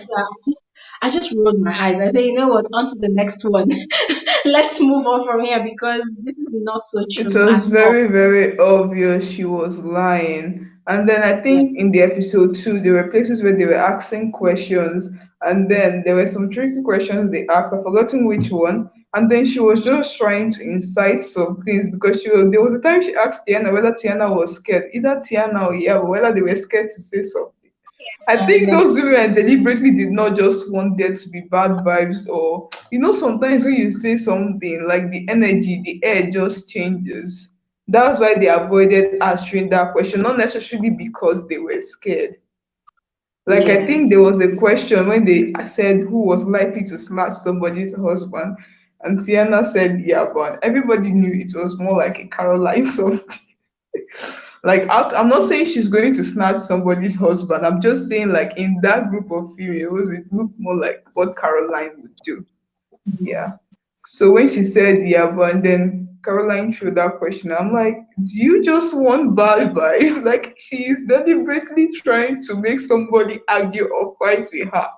I just rolled my eyes. I said, you know what? On to the next one. Let's move on from here because this is not so It true was at all. very, very obvious she was lying. And then I Yeah. think in the episode two, there were places where they were asking questions, and then there were some tricky questions they asked. I've forgotten which one. And then she was just trying to incite some things because there was a time she asked Tiana whether Tiana was scared, either Tiana or Iyabo, whether they were scared to say something. I think Yeah. those women deliberately did not just want there to be bad vibes, or sometimes when you say something, like the energy, the air just changes. That's why they avoided answering that question, not necessarily because they were scared. Like I Yeah. think there was a question when they said who was likely to snatch somebody's husband, and Sienna said yeah, but everybody knew it was more like a Caroline something. Like I'm not saying she's going to snatch somebody's husband. I'm just saying like in that group of females, it looked more like what Caroline would do. Yeah. So when she said yeah, but and then Caroline threw that question, I'm like, do you just want bad vibes? Like, she's deliberately trying to make somebody argue or fight with her.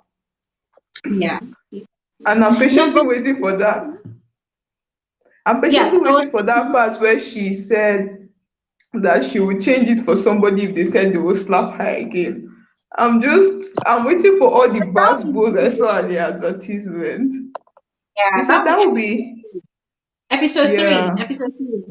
Yeah. And I'm No, patiently but waiting for that. I'm yeah, patiently I was waiting for that part where she said that she would change it for somebody if they said they will slap her again. I'm waiting for all the that bass would balls I be, saw at the advertisement. You yeah, said that would that be would be, episode three. yeah. Episode three.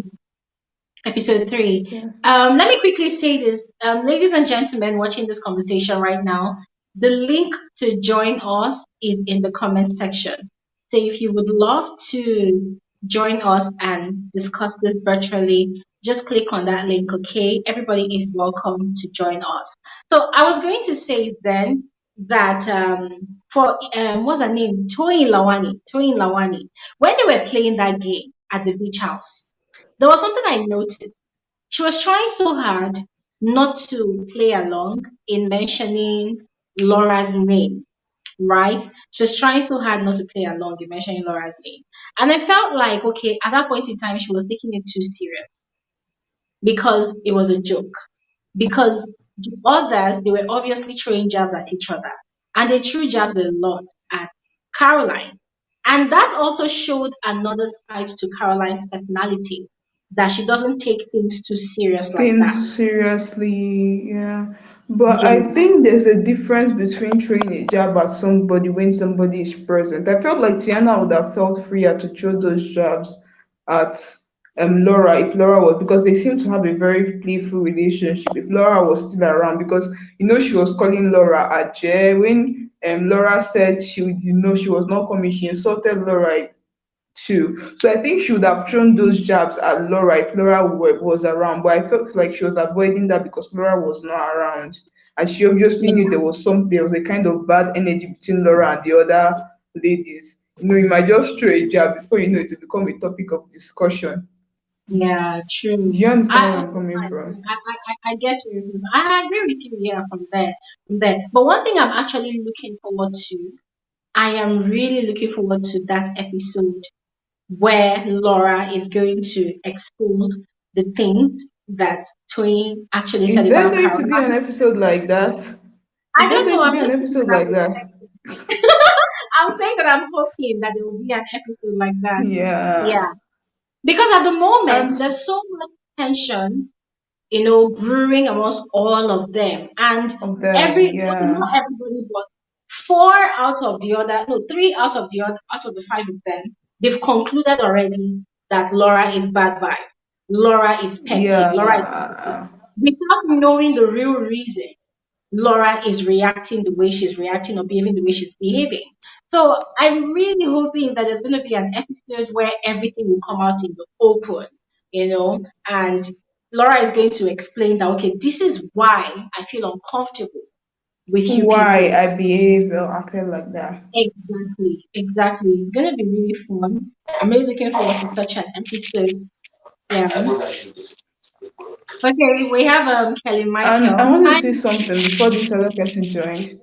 Episode three. Yeah. Let me quickly say this, ladies and gentlemen watching this conversation right now. The link to join us is in the comment section. So if you would love to join us and discuss this virtually, just click on that link. Okay, everybody is welcome to join us. So I was going to say then that for what's her name, Toyin Lawani, when they were playing that game at the beach house, there was something I noticed. She was trying so hard not to play along in mentioning Laura's name, right? She was trying so hard not to play along in mentioning Laura's name. And I felt like, okay, at that point in time, she was taking it too serious because it was a joke. Because the others, they were obviously throwing jabs at each other. And they threw jabs a lot at Caroline. And that also showed another side to Caroline's personality, that she doesn't take things too serious like that. Things seriously, yeah. But I Yes, think there's a difference between throwing a jab at somebody when somebody is present. I felt like Tiannah would have felt freer to throw those jabs at Laura if Laura was, because they seem to have a very playful relationship. If Laura was still around, because she was calling Laura Ajay when Laura said she would, she was not coming, she insulted Laura too. So I think she would have thrown those jabs at Laura if Laura was around. But I felt like she was avoiding that because Laura was not around. And she obviously knew yeah, there was a kind of bad energy between Laura and the other ladies. You might just throw a jab before you know it will become a topic of discussion. yeah, Do true. you understand where I, I'm coming from? I get you. I agree with you here from there, from there. But one thing I'm actually looking forward to, I am really looking forward to that episode where Laura is going to expose the things that Twain actually said Is there about going to be an Caroline. episode like that? Is I there don't going know. to I'm be an just saying episode that like I'm that? expecting. I'm saying that I'm hoping that there will be an episode like that. Yeah. Yeah, because at the And moment there's so much tension, brewing amongst all of them. And of them, okay, yeah. not everybody, but four out of the other, no, three out of the five of them, they've concluded already that Laura is bad vibe. Laura is petty. Laura is petty. Yeah. Without knowing the real reason Laura is reacting the way she's reacting or behaving the way she's behaving. So I'm really hoping that there's going to be an episode where everything will come out in the open, and Laura is going to explain that, okay, this is why I feel uncomfortable with you Why people. I behave or acted like that. Exactly, exactly. It's going to be really fun. I'm really looking forward to such an episode. Yeah. Okay, we have Kelly And I Michael. wanted to Hi. say something before this other person joined.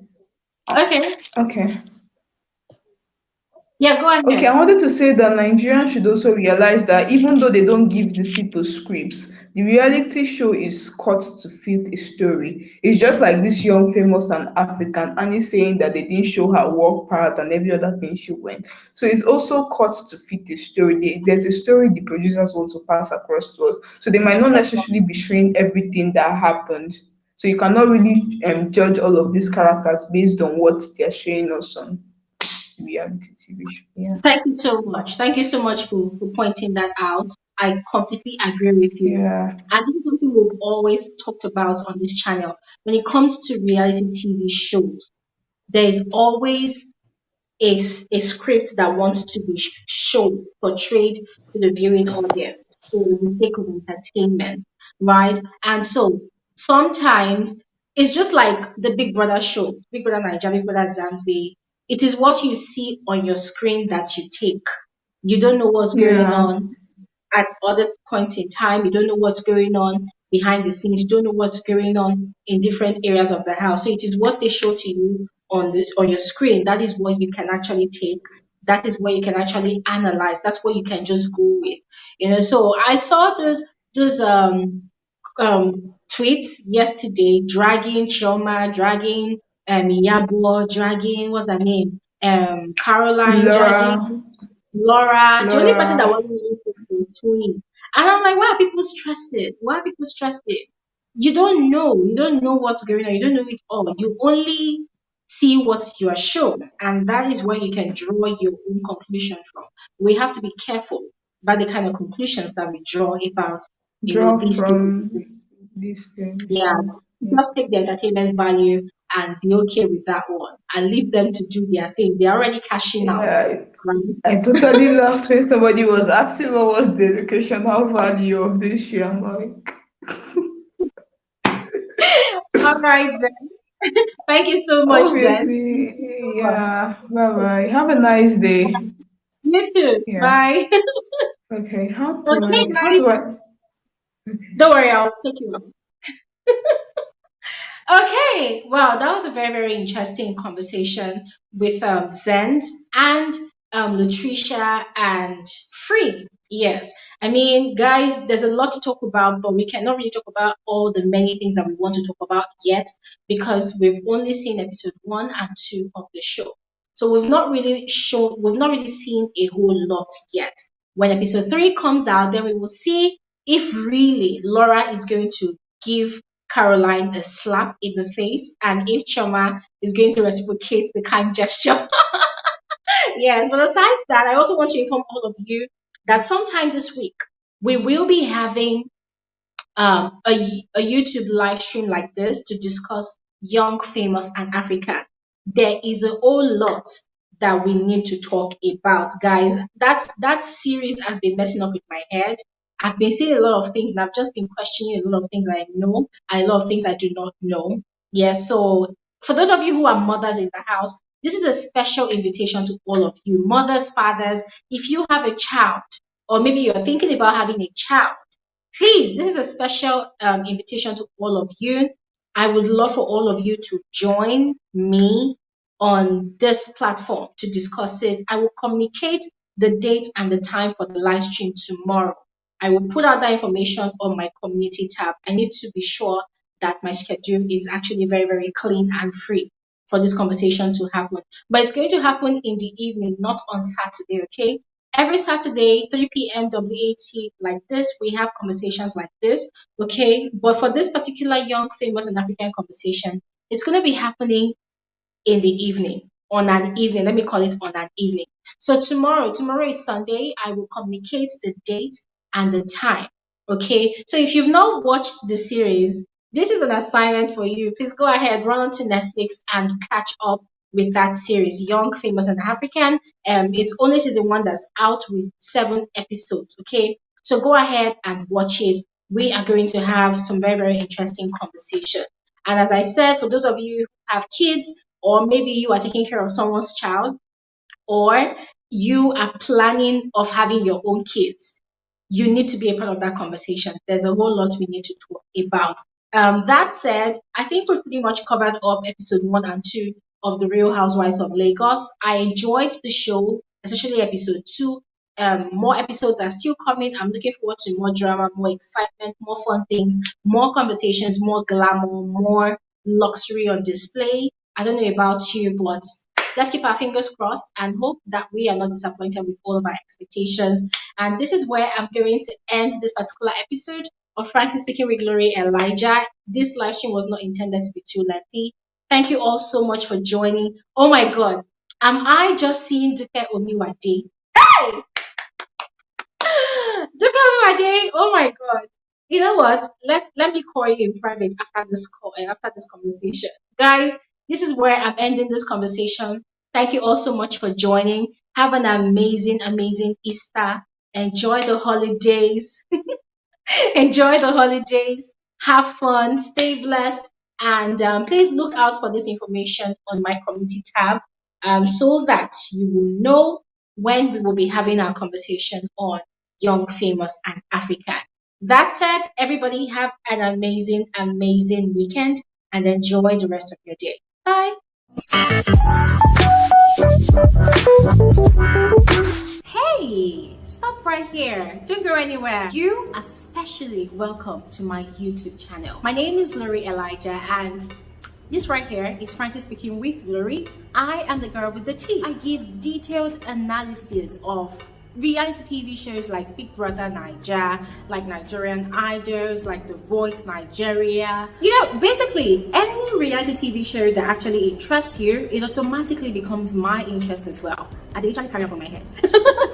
Okay. Okay. Yeah, go Okay, I ahead. wanted to say that Nigerians should also realize that even though they don't give these people scripts, the reality show is cut to fit a story. It's just like this young, famous, and African Annie saying that they didn't show her work part and every other thing she went. So it's also cut to fit a story. There's a story the producers want to pass across to us. So they might not necessarily be showing everything that happened. So you cannot really judge all of these characters based on what they're showing us on reality TV show. Yeah. Thank you so much. Thank you so much for pointing that out. I completely agree with you. Yeah. And this is something we've always talked about on this channel. When it comes to reality TV shows, there's always a script that wants to be shown, portrayed to the viewing audience for the sake of entertainment, right? And so sometimes it's just like the Big Brother show, Big Brother Nigeria, Big Brother Zambi. It is what you see on your screen that you take. You don't know what's going Yeah. on at other points in time. You don't know what's going on behind the scenes. You don't know what's going on in different areas of the house. So it is what they show to you on your screen. That is what you can actually take. That is what you can actually analyze. That's what you can just go with. So I saw those tweets yesterday dragging Chioma, dragging Iyabo, dragging what's her name? Caroline, Laura, dragging Laura. The only person that Laura. wasn't interested was Tony. And I'm like, why are people stressed? Why are people stressed? You don't know. You don't know what's going on. You don't know it all. You only see what you are shown, and that is where you can draw your own conclusion from. We have to be careful about the kind of conclusions that we draw about, Draw these from things. these things. Yeah, Yeah. just take the entertainment value and be okay with that one, and leave them to do their thing. They're already cashing out. Yeah, Right? I totally laughed when somebody was asking what was the educational value of this show. I'm like, All right, then. Thank you so much, then. obviously, yeah. Bye bye. Have a nice day. You too. Yeah. Bye. Okay. Okay, How guys. do I? Don't worry, I'll take you off. Okay, well, that was a very, very interesting conversation with Zend and Latricia and Free. Yes, I mean, guys, there's a lot to talk about, but we cannot really talk about all the many things that we want to talk about yet because we've only seen episode 1 and 2 of the show. So we've not really seen a whole lot yet. When episode 3 comes out, then we will see if really Laura is going to give Caroline a slap in the face, and if Chioma is going to reciprocate the kind gesture. Yes, but aside that, I also want to inform all of you that sometime this week we will be having a YouTube live stream like this to discuss Young, Famous, and African. There is a whole lot that we need to talk about, guys. That series has been messing up with my head. I've been seeing a lot of things and I've just been questioning a lot of things I know and a lot of things I do not know. Yeah, so for those of you who are mothers in the house, this is a special invitation to all of you, mothers, fathers. If you have a child, or maybe you're thinking about having a child, please, this is a special invitation to all of you. I would love for all of you to join me on this platform to discuss it. I will communicate the date and the time for the live stream tomorrow. I will put out that information on my community tab. I need to be sure that my schedule is actually very, very clean and free for this conversation to happen. But it's going to happen in the evening, not on Saturday, okay? Every Saturday, 3 p.m. WAT, like this, we have conversations like this, okay? But for this particular Young, Famous, and African conversation, it's going to be happening in the evening, on an evening. Let me call it on an evening. So tomorrow is Sunday. I will communicate the date and the time, okay? So if you've not watched the series, this is an assignment for you. Please go ahead, run onto Netflix and catch up with that series, Young, Famous, and African. It's only season 1 that's out with 7 episodes, okay? So go ahead and watch it. We are going to have some very, very interesting conversation. And as I said, for those of you who have kids, or maybe you are taking care of someone's child, or you are planning of having your own kids, you need to be a part of that conversation. There's a whole lot we need to talk about. That said, I think we've pretty much covered up episode 1 and 2 of The Real Housewives of Lagos. I enjoyed the show, especially episode 2. More episodes are still coming. I'm looking forward to more drama, more excitement, more fun things, more conversations, more glamour, more luxury on display. I don't know about you, but let's keep our fingers crossed and hope that we are not disappointed with all of our expectations. And this is where I'm going to end this particular episode of Frankly Speaking with Glory Elijah. This live stream was not intended to be too lengthy. Thank you all so much for joining. Oh my God, am I just seeing Dupe Omiwade? Hey! Dupe Omiwade, oh my God. You know what? Let me call you in private after this call, after this conversation. Guys, this is where I'm ending this conversation. Thank you all so much for joining. Have an amazing, amazing Easter. Enjoy the holidays. Enjoy the holidays. Have fun. Stay blessed. And please look out for this information on my community tab so that you will know when we will be having our conversation on Young, Famous, and African. That said, everybody have an amazing, amazing weekend and enjoy the rest of your day. Bye. Hey, stop right here. Don't go anywhere. You are especially welcome to my YouTube channel. My name is Lori Elijah, and this right here is Frankly Speaking with Lori. I am the girl with the tea. I give detailed analysis of reality TV shows like Big Brother Naija, like Nigerian Idols, like The Voice Nigeria. You know, basically any reality TV show that actually interests you, it automatically becomes my interest as well. I literally carry up on my head.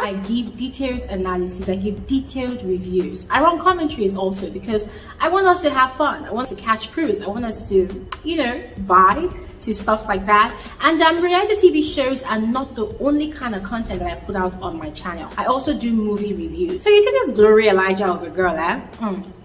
I give detailed analysis, I give detailed reviews. I run commentaries also because I want us to have fun. I want to catch cruise. I want us to, you know, vibe to stuff like that. And reality TV shows are not the only kind of content that I put out on my channel. I also do movie reviews. So you see this Glory Elijah of a girl,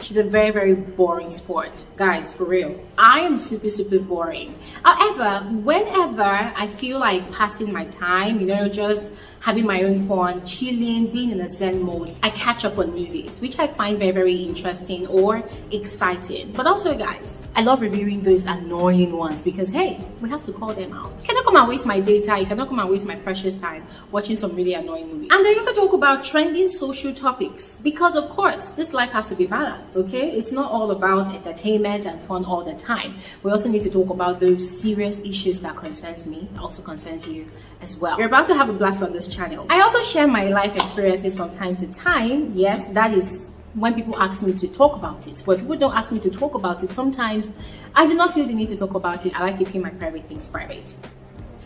she's a very, very boring sport. Guys, for real. I am super, super boring. However, whenever I feel like passing my time, you know, just having my own fun, chilling, being in a zen mode, I catch up on movies, which I find very, very interesting or exciting. But also, guys, I love reviewing those annoying ones because, hey, we have to call them out. You cannot come and waste my data, you cannot come and waste my precious time watching some really annoying movies. And I also talk about trending social topics because, of course, this life has to be balanced, okay? It's not all about entertainment and fun all the time. We also need to talk about those serious issues that concerns me, also concerns you as well. You're about to have a blast on this channel. I also share my life experiences from time to time. Yes, that is when people ask me to talk about it. But people don't ask me to talk about it, sometimes I do not feel the need to talk about it. I like keeping my private things private.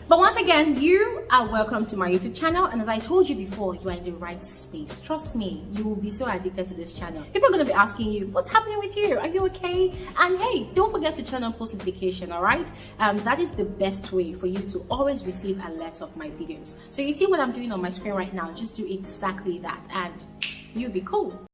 But once again, you are welcome to my YouTube channel, and as I told you before, you are in the right space. Trust me, you will be so addicted to this channel. People are going to be asking you, what's happening with you? Are you okay? And hey, don't forget to turn on post notification, all right? That is the best way for you to always receive alerts of my videos. So you see what I'm doing on my screen right now, just do exactly that and you'll be cool.